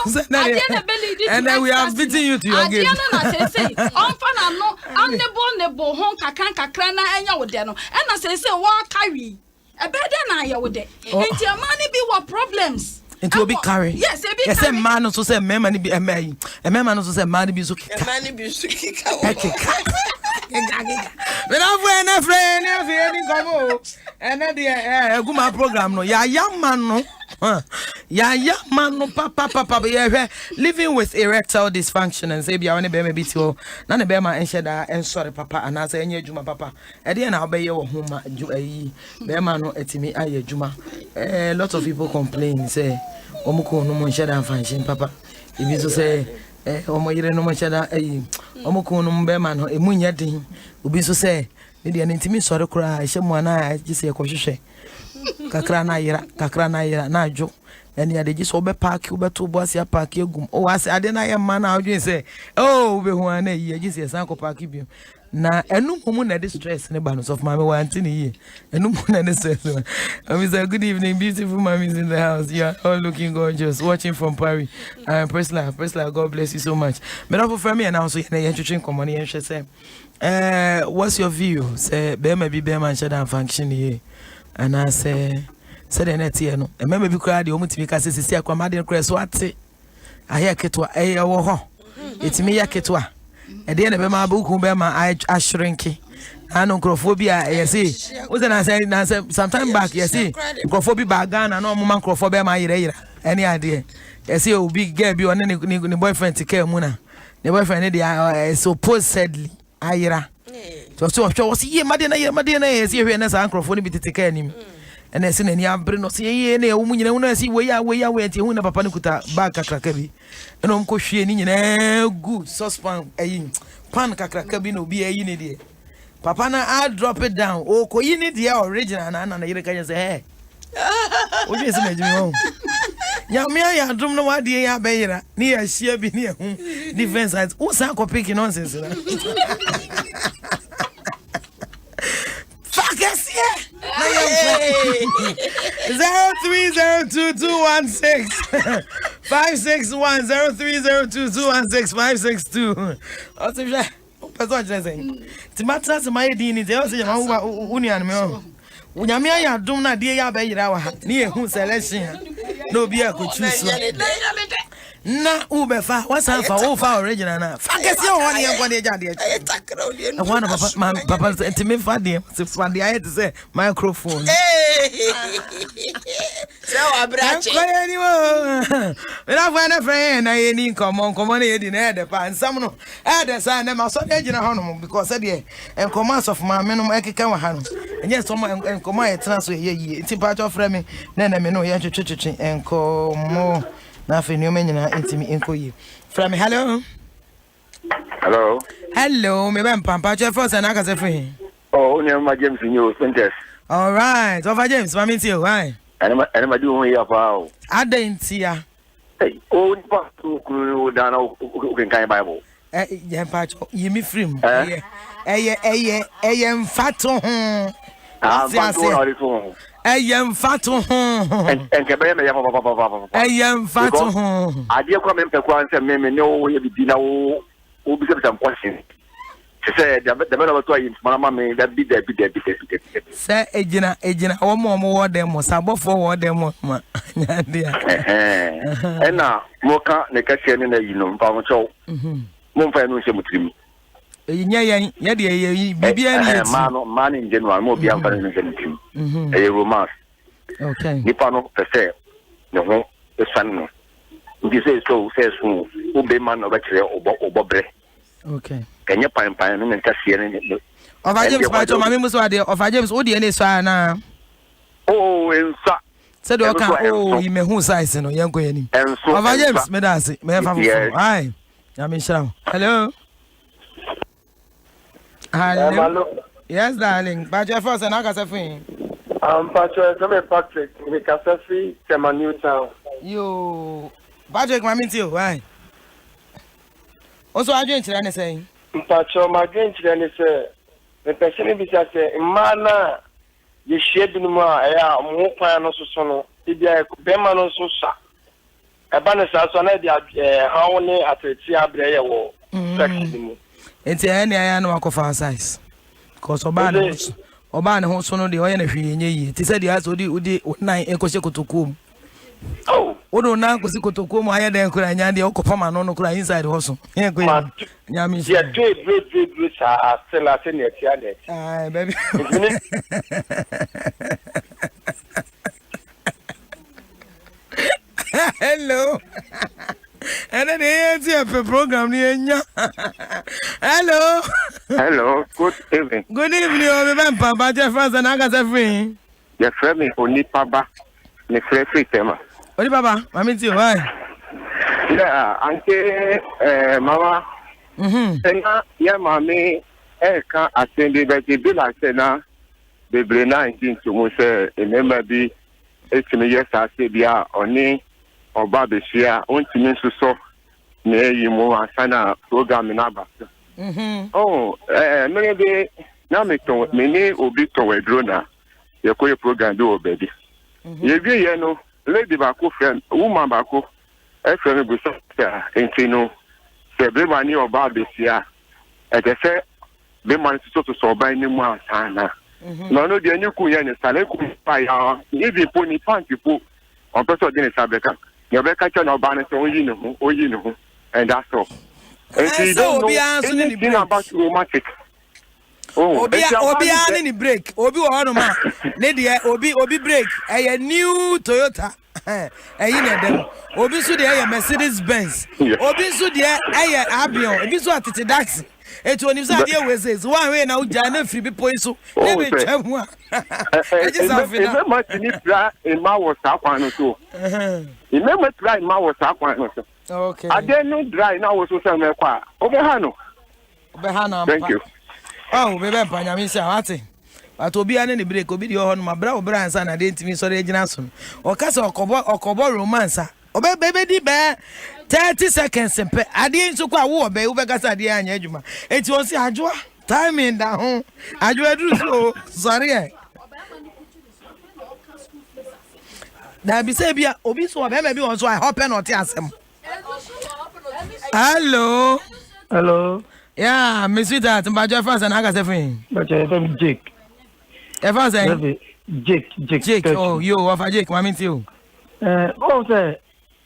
S1: and then we are beating you to your game
S2: ade na say on fa na no unable hon kakran na anya wo de no na say wo carry e be de na ya wo de enti amani bi wo problems
S1: Into be carry.
S2: Yes, be
S1: carry. Yes, man no so say man ni be man no so say man bi so kika.
S3: Man bi so kika.
S1: When I friend ni Nkommo. And then the guma program no ya man no. Ya man no papa yeah living with erectile dysfunction and say bia woni be maybe ti o na ne be ma enhye da ensore papa ana say enye adwuma papa e de na obeye wo homa ayi be ma no etimi aye adwuma lot of people complain say omuko no mo enhye da function papa e bi so say omo yire no mo enhye da ayi omuko no be ma no emunya din obi so say ne de ntimi sore kura ehye mo na gise e ko hwehwe kakra na yira na adwo ene ya de gi so be park ubeto boasia park egum o ase ade na ye man na odwen say oh be hu ana yi gi se san ko park bi na enu mu na de stress ne ba no so of mama wanti ni yi enu mu na de stress I say good evening beautiful mommies in the house, you are all looking gorgeous, watching from Paris. Presla God bless you so much. Me no for me and also ye twetwen komoni ye hwe say what's your view say be ma bi be man shada function here. And I say the net here no. E member bi kura de omutimi ka se sisi akwa made kura so ate. Ahe ketwa wo ho. Etimi ya ketwa. E de na be ma buku be ma ashrinki. Ano nkrofobia yes. Uze na say sometime back yes. Nkrofobia ba Ghana na omuma nkrofobia ma yira. Any idea? Yes obi girl bi one ni boyfriend take mu na. The boyfriend dey supposedly ayira. So was ye madina yes ye na sa microphone bi teteka anim ene se nani abre no se ye na ewu nyina unu asi we ya enti hu na papa ne kuta bag kakraka bi eno mko hwie ni nyina good saucepan ayi pan kakraka bi no bi ayi ne de papa na I drop it down o ko yi ne de original na yire kanya say hey o je se majimi ho nyamia ya drum no wade ya bayira ni ya hia bi ni ehum defense sides o sa ko pick nonsense na Yes, yeah. 0302216561 0302216562. Also, person just saying. Timata se my dini they also ma unian me. Unyamia ya dum na die ya ba yira wa. Ni ehun selection. No be a go choose. Na ubefa wasanfa ofa original na fakesi o woni yankwa de jade e wana papa ntimi fa de se fa de ayet se microphone
S3: so abrache
S1: kwani wo na fa na friend na ye ni Nkommo na ye di na de pa nsam no e de sa na ma so de gina hono because de Nkommo of ma me no ekeka wa ha no enye so Nkommo ye tena so ye yi nti pa cho frame na me no ye twetwetwe Nkommo na fe ni o menyina intimi enkoyi from hello me ben pampa che for say na ka se free
S5: ma James nyo Spenters
S1: all right over James ma minti o why
S5: ana ma di ho ya pa o
S1: adentia
S5: o pa ku dana o kan Bible
S1: ye pa cho yimi free mu eye mfato ho Ayam fatu
S5: enkebe me ya papa
S1: ayam fatu
S5: ade kwa me mpekwa anse me ne wo ye bibi na wo bi se bitam question se da me na to ayi mama me da bi se
S1: ejina wo mo wo dem mo sabofo wo dem mo ma nyade
S5: ena mo ka ne ka se ne na yi no mpa mo cho mo mfa no se mutrim
S1: nya de ye bibia ni
S5: man in general mo bia mfa no se mutrim romance
S1: okay
S5: nipa no pese ne ho esan no ndi se so o be man no ba kire obobre
S1: okay
S5: kenye pan no nka sie ne
S1: Over James by to mama muso ade over James o de ne so na
S5: ensa
S1: se do ka yi me hu size no yenko yanim over James me dance me fa fo ai ya me shira hello yes darling but your first and I got something
S6: Patrick, I'm Patrick. We can see Tema Newtown.
S1: You, Patrick, my meet you. Why? Also, I drink to anything.
S6: Patrick, my drink to anything. The person is say, "Mana, you shed no more. I am more fine no so. If you are Bema no so sa. A banner says on how many at the Tia wo.
S1: It's any I know a coffee size. Cause Oba ne ho so no de oye na hwie nye yi ti se de aso odi 9 ekose kotokum
S6: oh
S1: Odo na ko si kotoko mu aye den kura nya de okopama no kura inside hoso. Ye ko nya mi.
S6: Yeah, trade sa sell net ya net.
S1: Ah, baby. Hello. And then the program niya. Hello.
S5: Hello, good evening.
S1: Good evening, o Papa Jeffers and Agasa free.
S5: Your friend me Oni Papa, me free tema.
S1: Oni Papa, mami ti why?
S5: Yeah, anke mama. Ena ya mami ka attend the bill like na the brain 19 to mo say remember bi etimi yes ase bia oni oba be share ontimi so na yi mo asana program na ba. Oh, maybe now me ni obi to wedro na ye ko program do obedi. Ye bi ye no lady ba ko friend woman ba ko e friend go so entino se be mani oba be sia e je se be mani so oba ni mu asana. No no de anyu ku ye ni sale ku pa ya ni bi po ni panty po on person de ni sabeka. Ye be ka cha na oba ni so oyi ni ho and that's all. And you don't know anything about romantic. Oh,
S1: Obi ani break. Obi wo hono ma. Ne de Obi break. A new Toyota. Eyi na dem. Obi so de Mercedes Benz. Obi so de Abion. Obi so atete Dax. Etu oni so ade wezes. One way na uja na free people so. Ne be twam a. E just afina.
S5: E ma tini bra e ma wo sa kwan no so. E ma try ma wo sa kwan no so.
S1: Okay.
S5: I didn't dry now was so some qua. Obehano. Thank you.
S1: Oh, baby, Panyamisa, what's but Obi and break Obi on my brow brands and I didn't mean sorry, Jinason. Or Castle or Cobo romancer. Obey baby di bear 30 seconds and I didn't so quite war, baby, Ubecasa de Anjuma. It was Ajua. Time in down. Ajua do so. Sorry. Now be Sabia, Obi so maybe also I hop and not answer. Hello. Yeah, Miss Vita, but Jeffers and Agasa free.
S6: But I'm Jake.
S1: If I say
S6: Jake.
S1: Oh, you of a Jake, mammy too.
S6: Oh, say,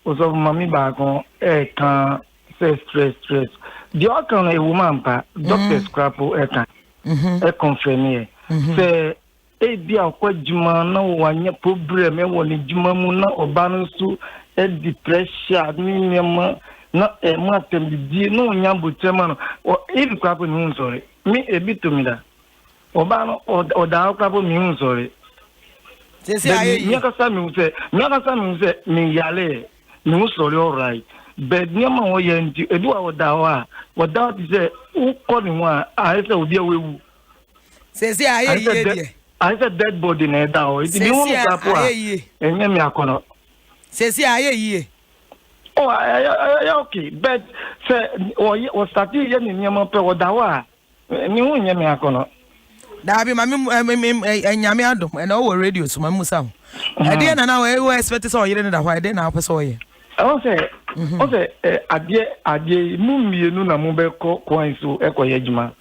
S6: was of mommy back on can say stress. The outcome a woman, Doctor Scrapple, a confirm say, a dear Quajuma, no one your problem, and one in Jumamuna or Banusu, a depression, minimum. Not a matter di no nyambu temano or if crapo me sorry me a bit to me that obano or da crapo me sorry
S1: say
S6: nyakasa me say me yale me sorry all right but nyama wo ye nti edu a wodawa wodawa ti say who call me one I say obi awewu
S1: say aye
S6: I said dead body na da o it ni wo crapo a enye me akono
S1: say aye.
S6: Oh, okay, but say, or starting yen in Yamape or Dawa. New Yamacono.
S1: That be my Yami Adom and our radio, so my Musa. I didn't know I expect so you didn't know why I didn't have so ye.
S6: I say, I did Mummy Nuna Mubeko coins to Echo Yejma.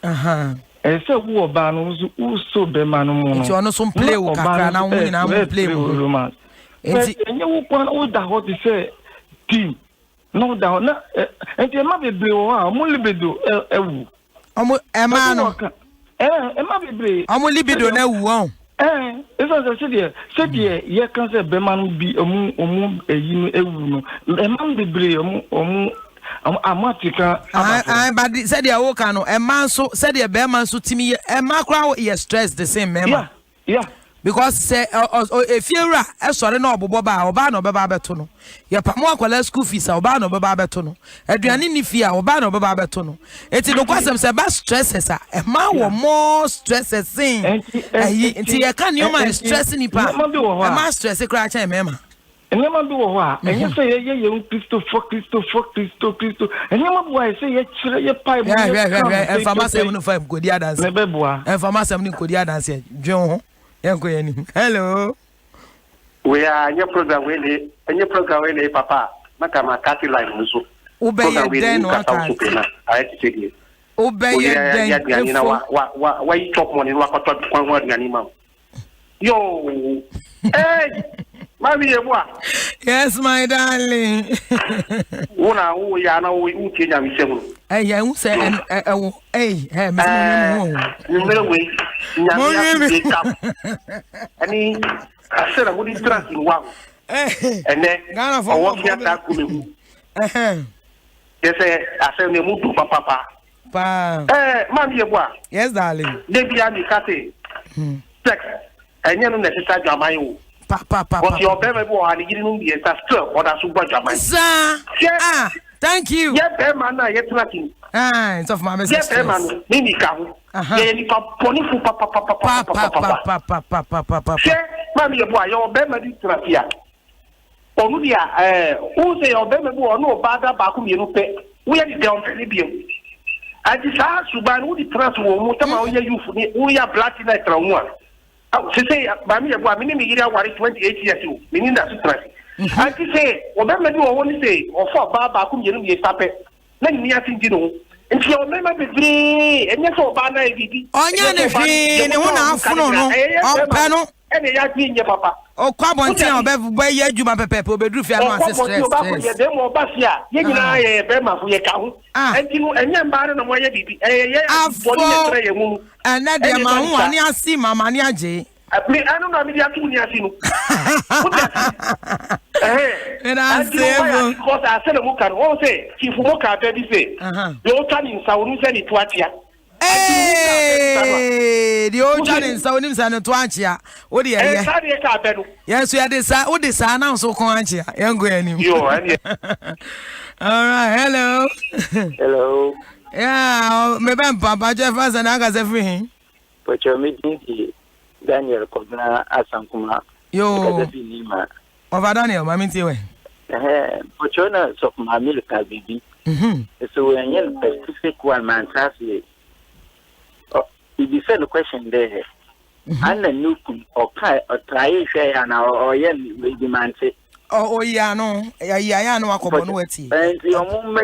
S6: And so, who Banos who so be Manu, you are not some play or Bana when I will play with romance. And you want all that what to say, team. No doubt, and there might be blue, libido, Emano,
S1: I'm libido now.
S6: It's as I said, ye can say Beman be a moon, a man be brave, Amatica.
S1: But said your Okano, a man so said your bearman so to me, a macro, ye stress the same member.
S6: Yeah.
S1: Because say if you're a sorry no boba or bano baba betono. Your pamo qual school fees or bano baba betono. Adrianini fia or bano baba betono. It's in the question say bad stresses a man or more stresses sing. And you can't you mind stressing ni pa. A man stress a crack mema.
S6: And you do what? And you say you Christo. And you why say you pipe.
S1: Yeah. And for myself no five good dance. And for myself no good dance. John. Hello.
S5: We are in your program when Papa. Makama Cathy like Musu.
S1: Obey then what I
S5: had to take it.
S1: Obey then.
S5: Why you talk money? What one word animal? Yo, hey, Mami Ewa.
S1: Yes, my darling.
S5: Una who ya na who change am seven.
S1: Hey, I won't say hey, Miss
S5: Way. Nyame cap. Ani I said I would trust in one. And then Ghana for what you attack me. Yes, I said me move to papa.
S1: Pa.
S5: Mami Ewa.
S1: Yes, darling.
S5: Debi ami kate. Sex. Enye no necessary jamayo.
S1: Pa.
S5: But your baby boy and you know the still or that super jamayo.
S1: Sir. Thank you.
S5: Yeah, be man na yet nothing.
S1: It's of my message.
S5: Yeah, be man. Mimi ka ho. Yeah, ni pa poni fu pa. Sir, mami your boy, your baby di trafia. Onu dia who say your baby boy no bada ba ku mi no pe. We are the down pe bi. Adisa suban wo di trans wo mo tama wo ya youth ni wo ya black na tra wo a. Say mami your boy, mini mi gira wari 28 years old. Mini na su trans. I say, or that maybe or one say, or for Baba, whom you may stop it. Let me ask you, and she will never be free, and yes, or Bana,
S1: on your free, and one half no, panel, and a yacht in your papa. Oh, come on, tell me, where you, my pepper, but do feel my sister. Them or Basia, you know, I Bema for your cow, and you and young baron of my baby, and that dear man, one, I see my mania. I don't know if you and I say, because I said, who can all say, if you look at baby say, the old time in Saudi said it was here. Hey, the old time in Saudi and Twantia. What do you say? Yes, we had this. What this announced so quantia, young Granny. All right, hello.
S7: Hello.
S1: Yeah, maybe Papa Jeffers and Agas everything.
S7: But your meeting. Daniel Kobna Asankuma.
S1: Yo. Over Daniel, I mean,
S7: Pochona of my milk, baby. So when you specific one man asked me, if you said the question there, and the new or try share or yen will demand it. Oh, yeah, no, I know a couple of tea. And your mum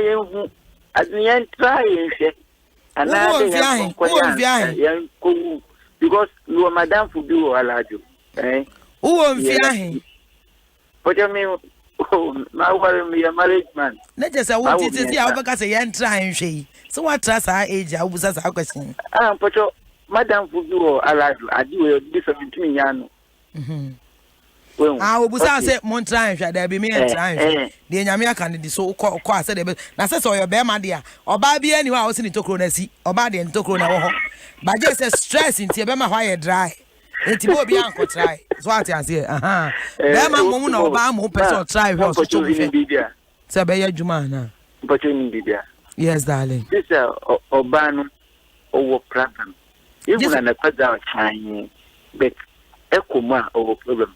S7: at the end try it. And now because you are Madame Fudu or Alajo. Who won't fear him? What do you mean? Oh, my worry me a married man. Let us want to see how because a young trying she. So what trust our age? I was as a question. But Madame Fudu or Alajo, I do different to me, Yan. I was say Montran, there be me and trying. The American is so called. Now, says all your bear, my dear, or Baby anywhere I was in Tokronesi, or Badi and Tokrona. But just a stress in Tiabema why dry. It will be uncle try. So what I say, Bama woman or Bam person try was to be there. Sabaya Jumana. But you need there. Yes, darling. This is Obano over problem. Even an a Chinese, but Ekuma over problem.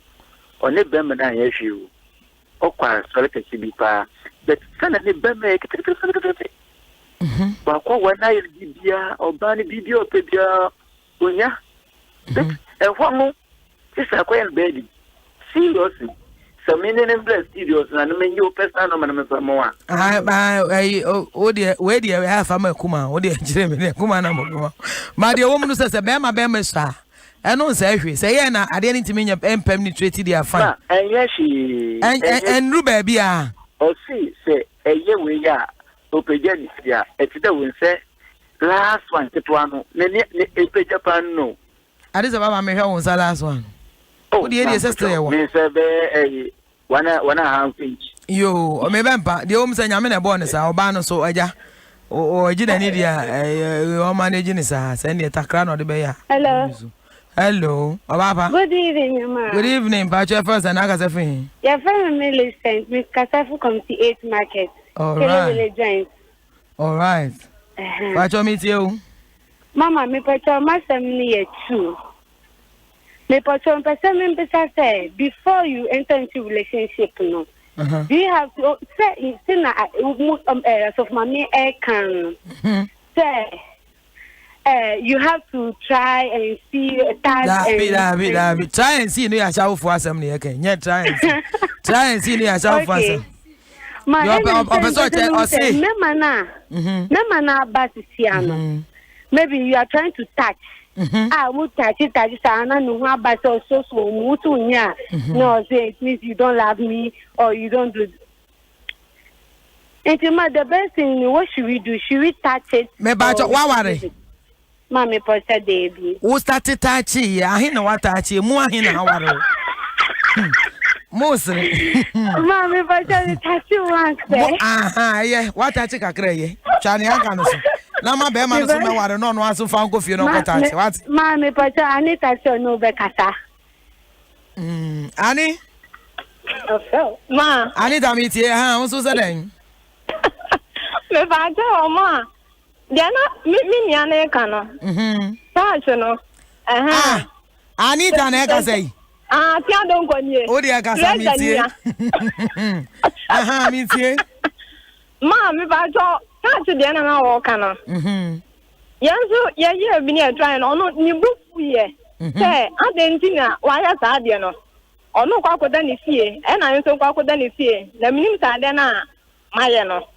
S7: On a Bema issue, or quite selected to be far, but suddenly Bema. But when I did or Banny video, when ya, and one more, this is a quiet baby. Seriously, some meaningless studios and I mean, you personal more. Oh, dear, where do you have a Kuma? Oh, dear, Jeremy, Kuma. My dear woman says a Bema star. I don't say, I didn't mean your penetrated their fun. And yes, she and Rubabia. Oh, see, say, a year we are. Open yeah, it's the win say last one, Tetuano, a Japan no. I just about my home was the last one. Oh, the idiot sister, one and a half inch. You, or maybe the homes and Yamina bonus, our banner so Aja or Gina Nidia, your managing is send the Takran or the Bayer. Hello. Hello, Papa. Good evening, ma. Good evening, Pacha first and Agasafi. Your family listens, Miss Casafu comes to 8 market. All right. All right. What you meet you? Mama, me pacha masam ni two. Me pacha person say before you enter into relationship, no. Do you have to say of mommy can say you have to try and see try and see no shall for assembly again. Yeah, try and see no shall for assembly. My maybe you are trying to touch
S8: Mutachi sana no about so mutunya. No, say it means you don't love me or you don't do. And the best thing, what should we do? Should we touch it?
S1: Me ba cho wa ware.
S8: Mommy posta baby.
S1: Who started touchy? I know what touchy. Mo ahin na ware. Mostly.
S8: Mommy posta touchy once.
S1: Yeah. What touchy kakra ye? Chani aka so. Na ma be ma so me ware no aso fa nko fie no ko touchy. What?
S8: Mommy posta ani touchy no be kasa.
S1: Ani?
S8: Okay. Ma.
S1: Ani da mi tie ha, won so se den.
S8: Me ba jo ma. Diana mi niane ka no. Touchy no.
S1: Anita na ka say.
S8: Ti Adom konye.
S1: O dia ka sa mi tie. Mi tie.
S8: Ma me ba jo touchy Diana na wo ka no. Yanzu ye bi ni try no no ni bufu ye. Say adentina wa ya sa de no. Ono kwa koda ni fie, e na nso kwa koda ni fie. Na minim sa de na maye no.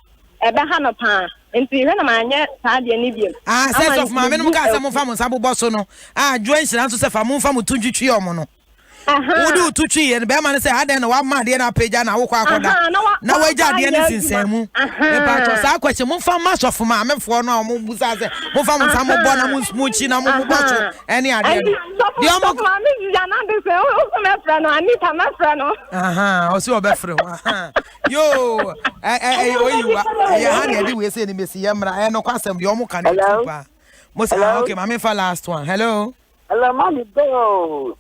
S8: Ebe ha no pa. Nti hwe na manye sa de ni biem.
S1: Sense of ma me no ka sa mo fa mo sa bobo so no. Join nso se fa mo fa mo tuntwitwi omo no. Wodu tutwi ye be ma ne se aden na wa ma de na page na wo kwa koda. Na wa ja de ni sinsemu. E pa to sa kwache mo fa ma so ma me fo no mo busa se mo fa mo sa mo bo na mo chi na mo bo so ene ade. Di omo
S8: ma me ja na de se o me fra no Anita me fra no.
S1: O si obefre ho. Yo oyiwa ya ha na de we se ni mesi yamra no kwasem de omo kan pa. Mo say okay ma me fa last one. Hello
S7: mami go.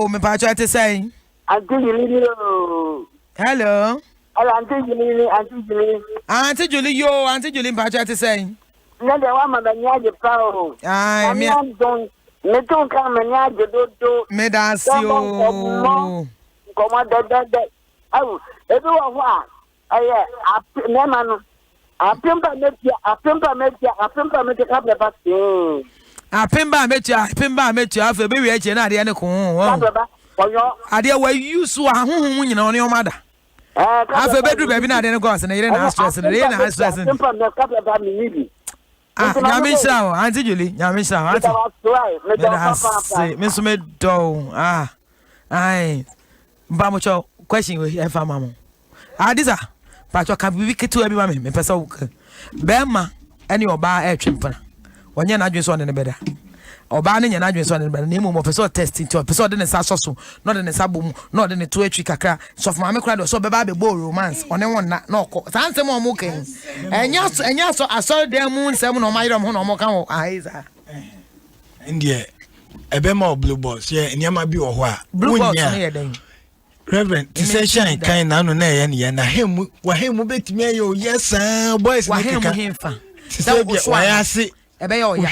S1: Me pa cho te say.
S7: Auntie Julie.
S1: Hello.
S7: Auntie Julie,
S1: Auntie Julie pa cho te say.
S7: Na de wa ma banya je pa o.
S1: Me
S7: don me ton ka manya je do.
S1: Me da si o.
S7: Komo de. Ebi wa ho a me ma no. Apempa metia ka be ba se.
S1: Apemba metia afa be wi eche na ade ne ko ade wa use wa honhom nyina oni omada afa be duru be na ade ne go na ire na stress
S7: apempa me ka be ba mi nibi
S1: nyame sha o Auntie Julie nyame sha ati me so me do ai mba mo cho question we e fa mamo adisa pa cho ka bibi ketu abi ma me pesa wo be ma ene oba e twempana onye na adwen so ne beda oba ne nya na adwen so ne beda na emu mo person test nti person de ne sa soso no de ne sa bom no de ne to atwi kakra so for ma me kra de so be ba be bo romance one won na okọ sansem o mo ken enya so asori dem mu nsem no ma yire mo no mo kan wo aiza
S9: ndie ebe ma blue boss ye nyama bi wo ho a
S1: blue boss ne ye den
S9: Reverend, to say shine kind na no na ye na hemu wa hemu betimi aye o yes boys
S1: wa hemu hemfa
S9: say bi wa ya se
S1: ebe yo ya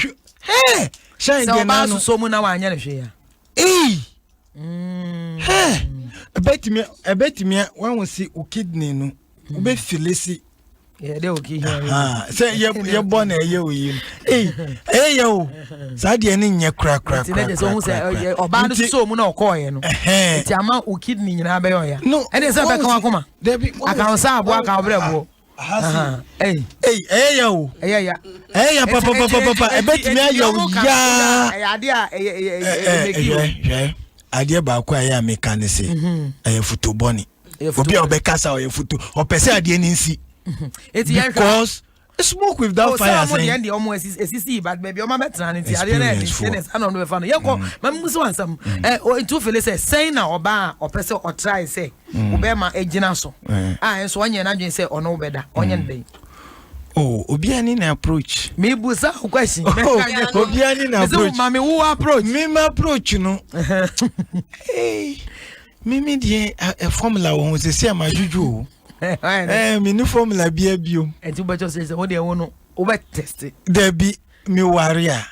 S9: shine de na no
S1: so mu na wa anya ne hwe ya
S9: betimi wan si o kidney no o be filesi
S1: ye de o ki here
S9: say ye born e ye o yi ye o sa de ne nye kra
S1: ti na je so hu say oba no so mu na o ko ye no ti ama o kidney nyina be yo ya e de say be kan akoma aka sa abo aka obrebo
S9: yo. Papa. Betimi ayo ya. Ade ba kwa ya mekanise. Futu boni. Obi obekasa o futu. O pese ade ni nsi. Because smoke without fire.
S1: So the end almost is but baby o ma betra nti ade na this I don't know if I know. Ma musu ansam. Into feel say saying na oba o pese o try say obema ejina so. So onye na dwen say ono beda. Onye ndey.
S9: Obiani na approach.
S1: Me busa question.
S9: Obiani na approach.
S1: Mami who approach?
S9: Me ma approach no. Me die formula won se se amajuju. Me ni formula bia bio.
S1: Enti becho say wo de wono wo be test.
S9: Dabi me warrior.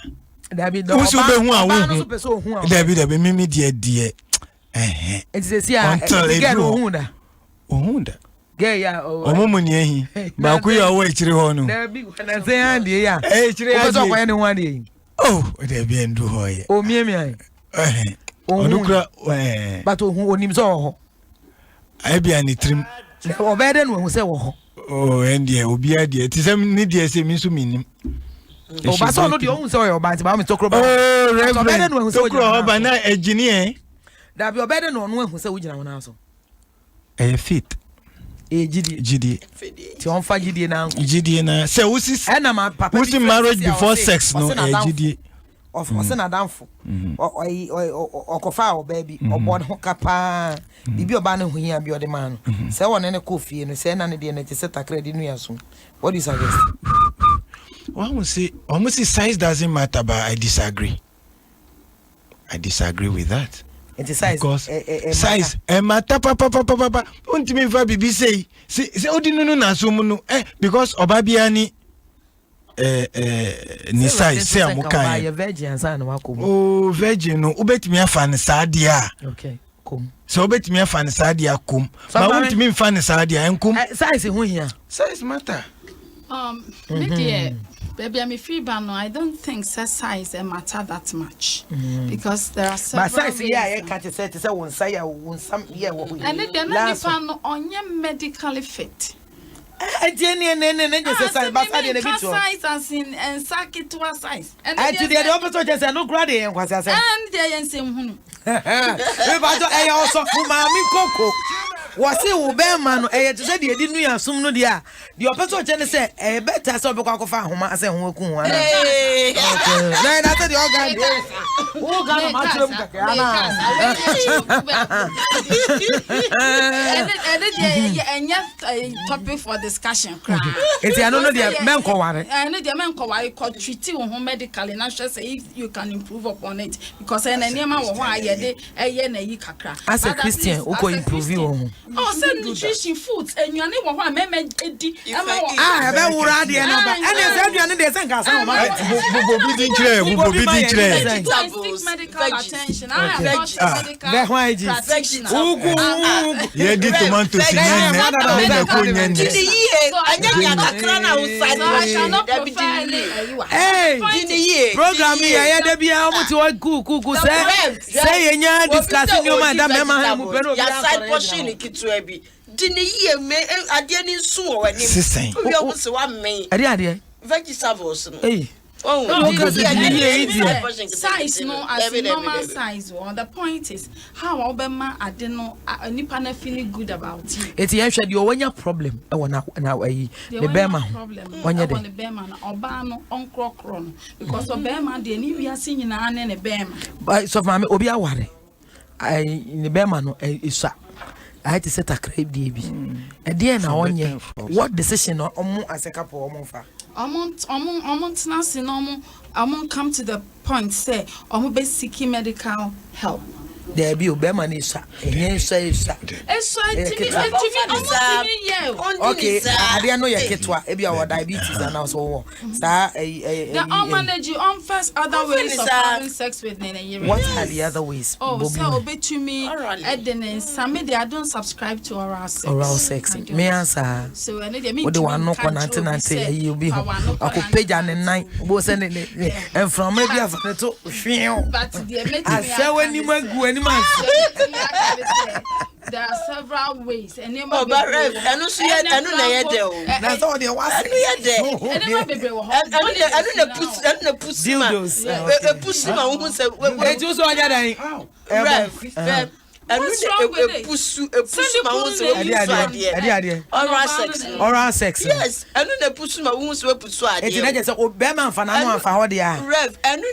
S1: Dabi do.
S9: Wo so be hu awu. Dabi me die.
S1: Enti se si a get ohunda.
S9: Ohunda.
S1: Ge ya
S9: omomo ni ehi ba ku ya wo echire ho no
S1: Dabi na say ande ya
S9: echire ande
S1: ko kwa ne ho ande
S9: Dabi endu ho ye
S1: o miemi
S9: onukra
S1: but onim so ho
S9: ai bia ni trim
S1: o be de no hu se wo ho
S9: endie obi ade ti sem ni de se mi so minim
S1: Oh, but so no the own so about me tokro ba.
S9: Oh, Reverend. Tokro ba na engineer.
S1: Da be obede no no hu say wo gina wona so.
S9: Fit. GD.
S1: Ti on fa GD na.
S9: GD na. Say who sis.
S1: Na ma papa.
S9: Who's marriage before sex no GD.
S1: Of course na danfo. Okofa o baby. Obo ho kapa. Bibi oba na hu hia bi ode man. Say won ne kofi no say na ne de na ti set akra di nu yaso. What do you suggest?
S9: One will say almost size doesn't matter, but I disagree. I disagree with that.
S1: It is size.
S9: Because size matter papa. Unti me fa bibi say odi no na so mu no because obabiani ni size say amukan.
S1: Ya virgin ansa na wakom.
S9: Oh virgin no ubetimi afa ne saade a.
S1: Okay. Kom.
S9: So ubetimi afa ne saade a kom. But untimi afa ne saade a enkom.
S1: Size hu hia.
S9: Size matter.
S2: Me dear, baby, I'm a free no. I don't think size matter that much because there are several.
S1: But size, yeah, can't you say to one say one some yeah what we.
S2: And then no on your medically fit.
S1: Jenny and just size, but I didn't be
S2: size as in and sack it to a size. And
S1: to the opposite, just no grade and was I said.
S2: And there and same.
S1: I also Mami Coco. Was it Obama? I had said you didn't know some no dia. The opposite gender said, a better so because of whom I said, who could one. Then I said, your guy, who got a mushroom?
S2: And yes, topic for discussion.
S1: It's another man call one.
S2: I know the man call I could treat you home medically, and I should say if you can improve upon it because any man why a yen kakra.
S1: As a Christian, who could improve you.
S2: Oh, send nutrition foods and you know what I Eddie.
S1: Ah, that would add the number. And there's a gas.
S2: Seek medical attention. I have not medical protection.
S9: Yeah, did tomato
S1: hey, program me. I had to be able to cook. Say, yeah, discussing your madam.
S3: Dini ye me adie so wani we almost one me
S1: ade
S3: vegetables no
S1: eh
S2: size no as normal size or the point is how obema ade no nipa na feeling good about it
S1: it ye hwe de onya problem e wona na ayi the bema
S2: onya de bema na oba no onkrokro no because obema de ni wiase nyina na ne bema
S1: so mama obi aware ai ne bema no isa I had to set a crave DB. A dear now on ye. What decision or as a couple or more?
S2: Amont nasi normal. Amont come to the point say be seeking medical help.
S1: There be Obama is say okay, I didn't know your kitwa, maybe our diabetes and also
S2: the manage you on first other ways of having sex with Nene.
S1: What are the other ways?
S2: Oh, so obey to me at the some I don't subscribe to oral sex.
S1: Oral sex. Me answer.
S2: So I need
S1: what the one no conante you'll be home. I could pay Jan and night, both send it and from maybe I've got to I say when you might go any man.
S2: There are several ways and
S3: but I know see I know
S1: that's all they want. Oral sex.
S3: Yes, I know the push my wounds were put so.
S1: It's not just Obama for now for how they are.
S3: Rev, and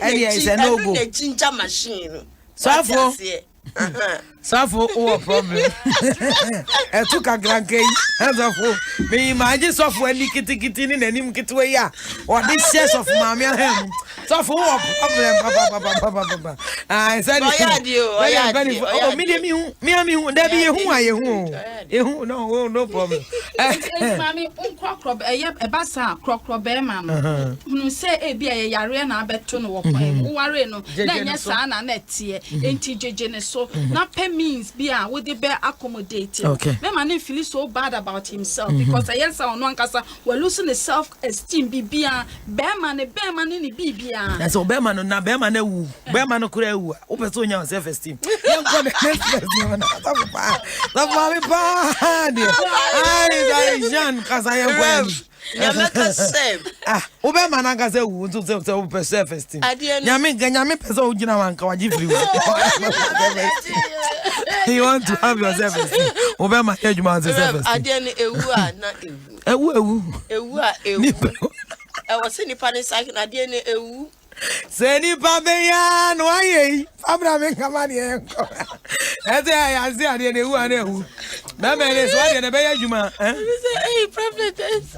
S3: no go ginger machine.
S1: Suffer or problem. I took a grand cake. As a fool, me imagine software kitty in and him get away. Or this chest of Mammy him. Suffer problem. I said, me, there be who I am. No problem.
S2: Mammy, a bassa, croc bearman. Who say a be a yarena beton or Wareno, then yes, Anna Nettie, ain't so not means be with the bear accommodating. Okay. My man feels so bad about himself because I yes on one casa we're losing the self-esteem be bear man in the BBA. That's all bear man na bear man who bear man could open self-esteem. Jean, because I am
S3: Nyameka same.
S1: Ube mananga say wu to say self-esteem. Nyame pesa ojina wanka waji free. You want to have your self-esteem. Ube ma ejuma self-esteem.
S3: Adene ewu a na ewu. Ewu a ewu. I was in the panic cycle adene ewu.
S1: Seni pabeya no aye. Abra me kamani enko. Eze ya zi adene ewu ane ewu. Na me le so adene be ejuma.
S3: Hey prophetess.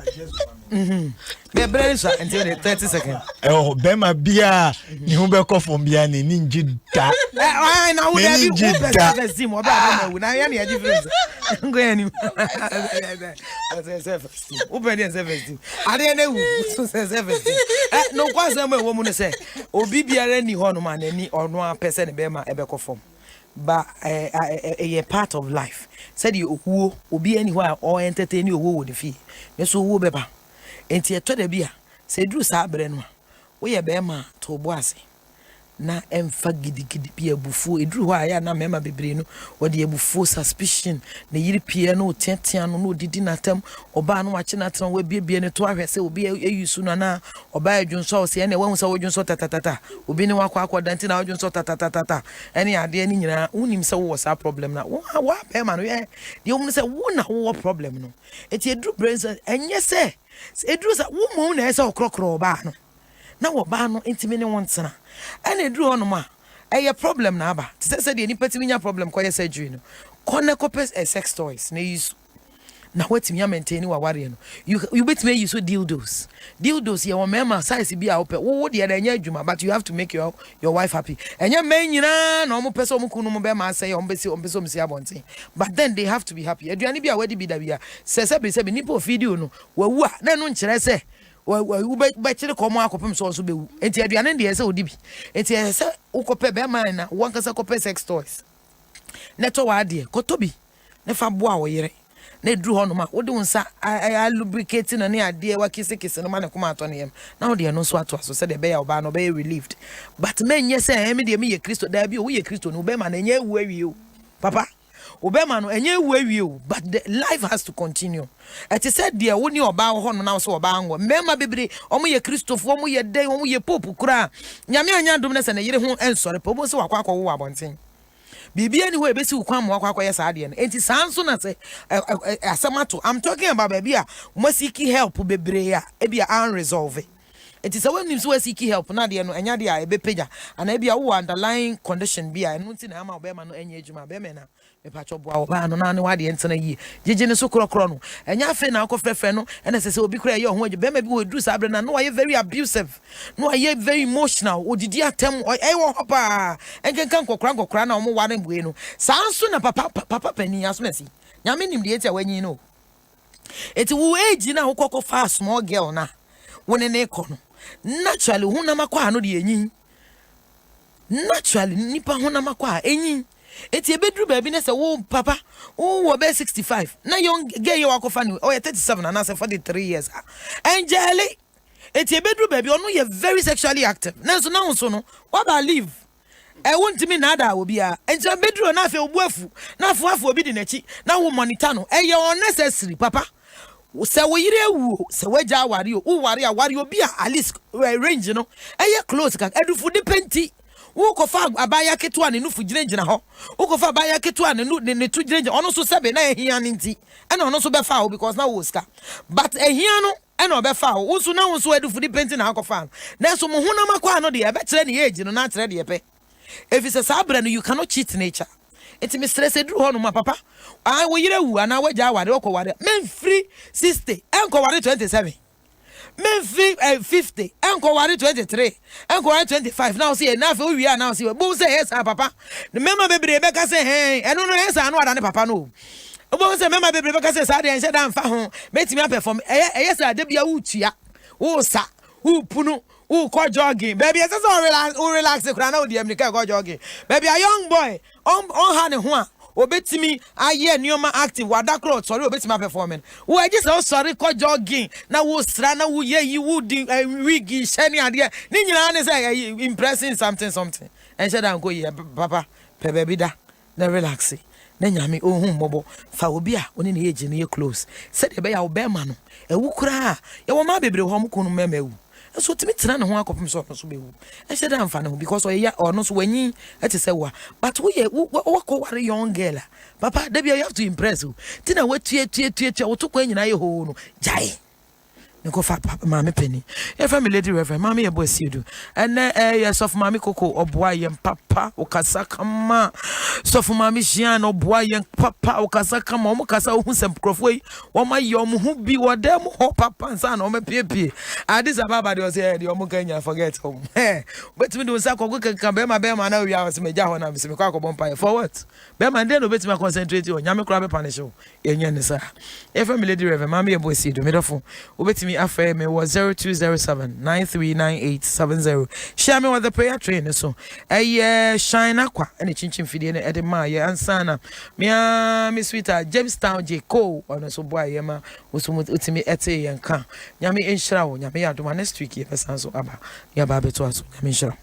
S1: Be brain so until the 30 seconds.
S9: Oh, Bema bia ni hu be ko fom bia ni ninji da.
S1: Na wo dey be self-esteem oba na wu na ya na aji friends. Ngo ya ni. Self-esteem. Oba dey self-esteem. Ade na wu so self-esteem. No kwa say me wo mu no say obi biara ni ho no ma na ni ono a person be ma e be ko fom. But a part of life. Said you who obi anywhere or entertain you wo the fee. Yeso wo beba. Enti eto da bia. Say dru sa abre no. Wo ye be ma to boase. Na emfa gidigidi bia bufu edru ho aya na mema bebre no wo de bufu suspicion na yiri pie no tetea no didi natam oba no wache na tran wa bie ne to ahwese obi eyusu no na oba adwunso se ene wahu sa wodwunso tatatata obi ne wakwa akodanti na wodwunso tatatata ene ade ni nyina unim se wo sa problem na wa be ma no ye de um se wo na wo problem no eti edru brains enye se edru sa wo mo na ese okrokro oba no na wo ba no intimi ne wonsena ene edru ono ma eye problem na aba say de ni patimi nya problem kwa surgery no kone kopes sex toys na use na wetimi ya maintain wa ware no you bet me use dildos ye wo mema size bi a ope wo de enya adwuma but you have to make your wife happy enya men nyina na omo pese omo kunu mo be ma say ombesi omsi abonten but then they have to be happy aduane bi a wadi bi da bia se bi nipo video no wawu a na no nkire se we be chire komo akopem so be wu enti aduane de ese odi bi enti ese ukope be man na wankasa kope sex toys neto wa de kotobi ne fa boa wo yere na dru ho no ma wo de unsa I lubricate na ne ade wa kise no ma ne kuma ato ne yem na wo de no so ato so se de be ya oba no be relieved but men ye say me de me ye Kristo da bi wo ye Kristo no be ma na nya ewu awie o papa obema no enye ewu awie o but the life has to continue it is said there woni oba ho no na so oba anwo mema bebre omo ye Kristofo omo ye den omo ye pope kura nyame anya dum na se na yire ho ensore po bo se wakwa akwo wo abonten bibi ani ho ebesi ukwan mo wakwa ye sa ade no enti sanso na se asamato I'm talking about baby a mo seek help bebre ya e bia unresolved. It is a when you seek help na de no enya de a ebe peja ana bia wo underlying condition bia enu nti na ama obema no enya ejuma be me na me pa cho boa oba no na ne wade ntena yi jeje ne so krokro no enya afi na akofrefre no ena sese obi kura ye ho age be ma bi wo dru sa abre na no ye very abusive no ye very emotional odidi atem e wo hopa enkenkan kokra na omo ware mbue no sanso na papa pani aso na si nyame nim de etia wanyi no eti wo age na hokoko fa small girl na woni ne kono naturally hunama kwa no de enyin naturally nipa hunama kwa enyin eti ebedru ba bi na se wo papa wo be 65 na young girl you akofa ni o 37 and say 43 years angeli eti ebedru ba bi onu ye very sexually active na so no what I live won't me na da obi a enti ebedru na afi obuafu na afu obi di nachi na wo monitor no ye unnecessary papa se wo yire wu se waja aware o ware aware obi a at least range no eye close kan edufu de penti wo ko fa abaya keto ne nufu gina ho wo ko fa abaya keto ne tu gina ono so sebe na ehia ne nti ena ono so be fa o because na wo ska but ehia no ena obe fa o so na wo so edufu de penti na akọfa na so mo huna makwa no de e be kire ne age no na kire de e pe if it's a sabra no you cannot cheat nature. It's me stress edru ho no ma papa wo yire wu ana waja aware wo ko ware men free 60 enko ware 27 men free 50 enko ware 23 enko ware 25 now see na fe o wi now see bo say yes papa the member bebre be ka say hey eno no yes anu ada ne papa no bo say member bebre be ka say sa de en she dan fa ho metimi perform yes ada bia wo tua wo sa wo punu who call jogging baby it's so relax kura na odi america go jogging baby a young boy on ha ne ho a obetimi aye nioma active wada crowd sorry obetimi performing wo agi so sorry call jogging na wo sra na wo ye yi wo di wig shani ade ni nyina ne say impressing something and said am go here papa pe baby da na relax na nyame ohun mbobo fa obi a oni ne age ne close said e be ya obema no ewu kura ye wo ma bebre ho mkunu mema ewu so timi tena ne ho akopim so so bewu e said am fa ne ho because oya ono so wanyi eti se wa but we ko ware young girl papa da bia you have to impress you tina watue wo to kwa nyina ye ho no jai nko fa mama penny e family lady reverend mama ye boy see do and yes of mama koko oboa ye papa okasa kama so for mama jian oboa ye papa okasa kama omo kasa ohun sem krofo yi wo ma ye omo hu bi wo dem ho papa nsa na omo piepie adis ababa de o say de omo kanya forget home betimi do nsa koko kan be ma na wi awse meja ho na me kwa akobon pa for what be ma den no betimi concentrate o nyame kura be punish o enye ne sa e family lady reverend mama ye boy see do me dofo obetimi affair me was 0207939870. Share me with the prayer train so. Shine aqua and a chinchin fiddy and edema ya ansana. Me sweetheart Jamestown J. Cole on so boy yama was ultimate ete and can. Yami in shroud, Yami Adom next week, yes, so aba. Yababe to us, Yamisha.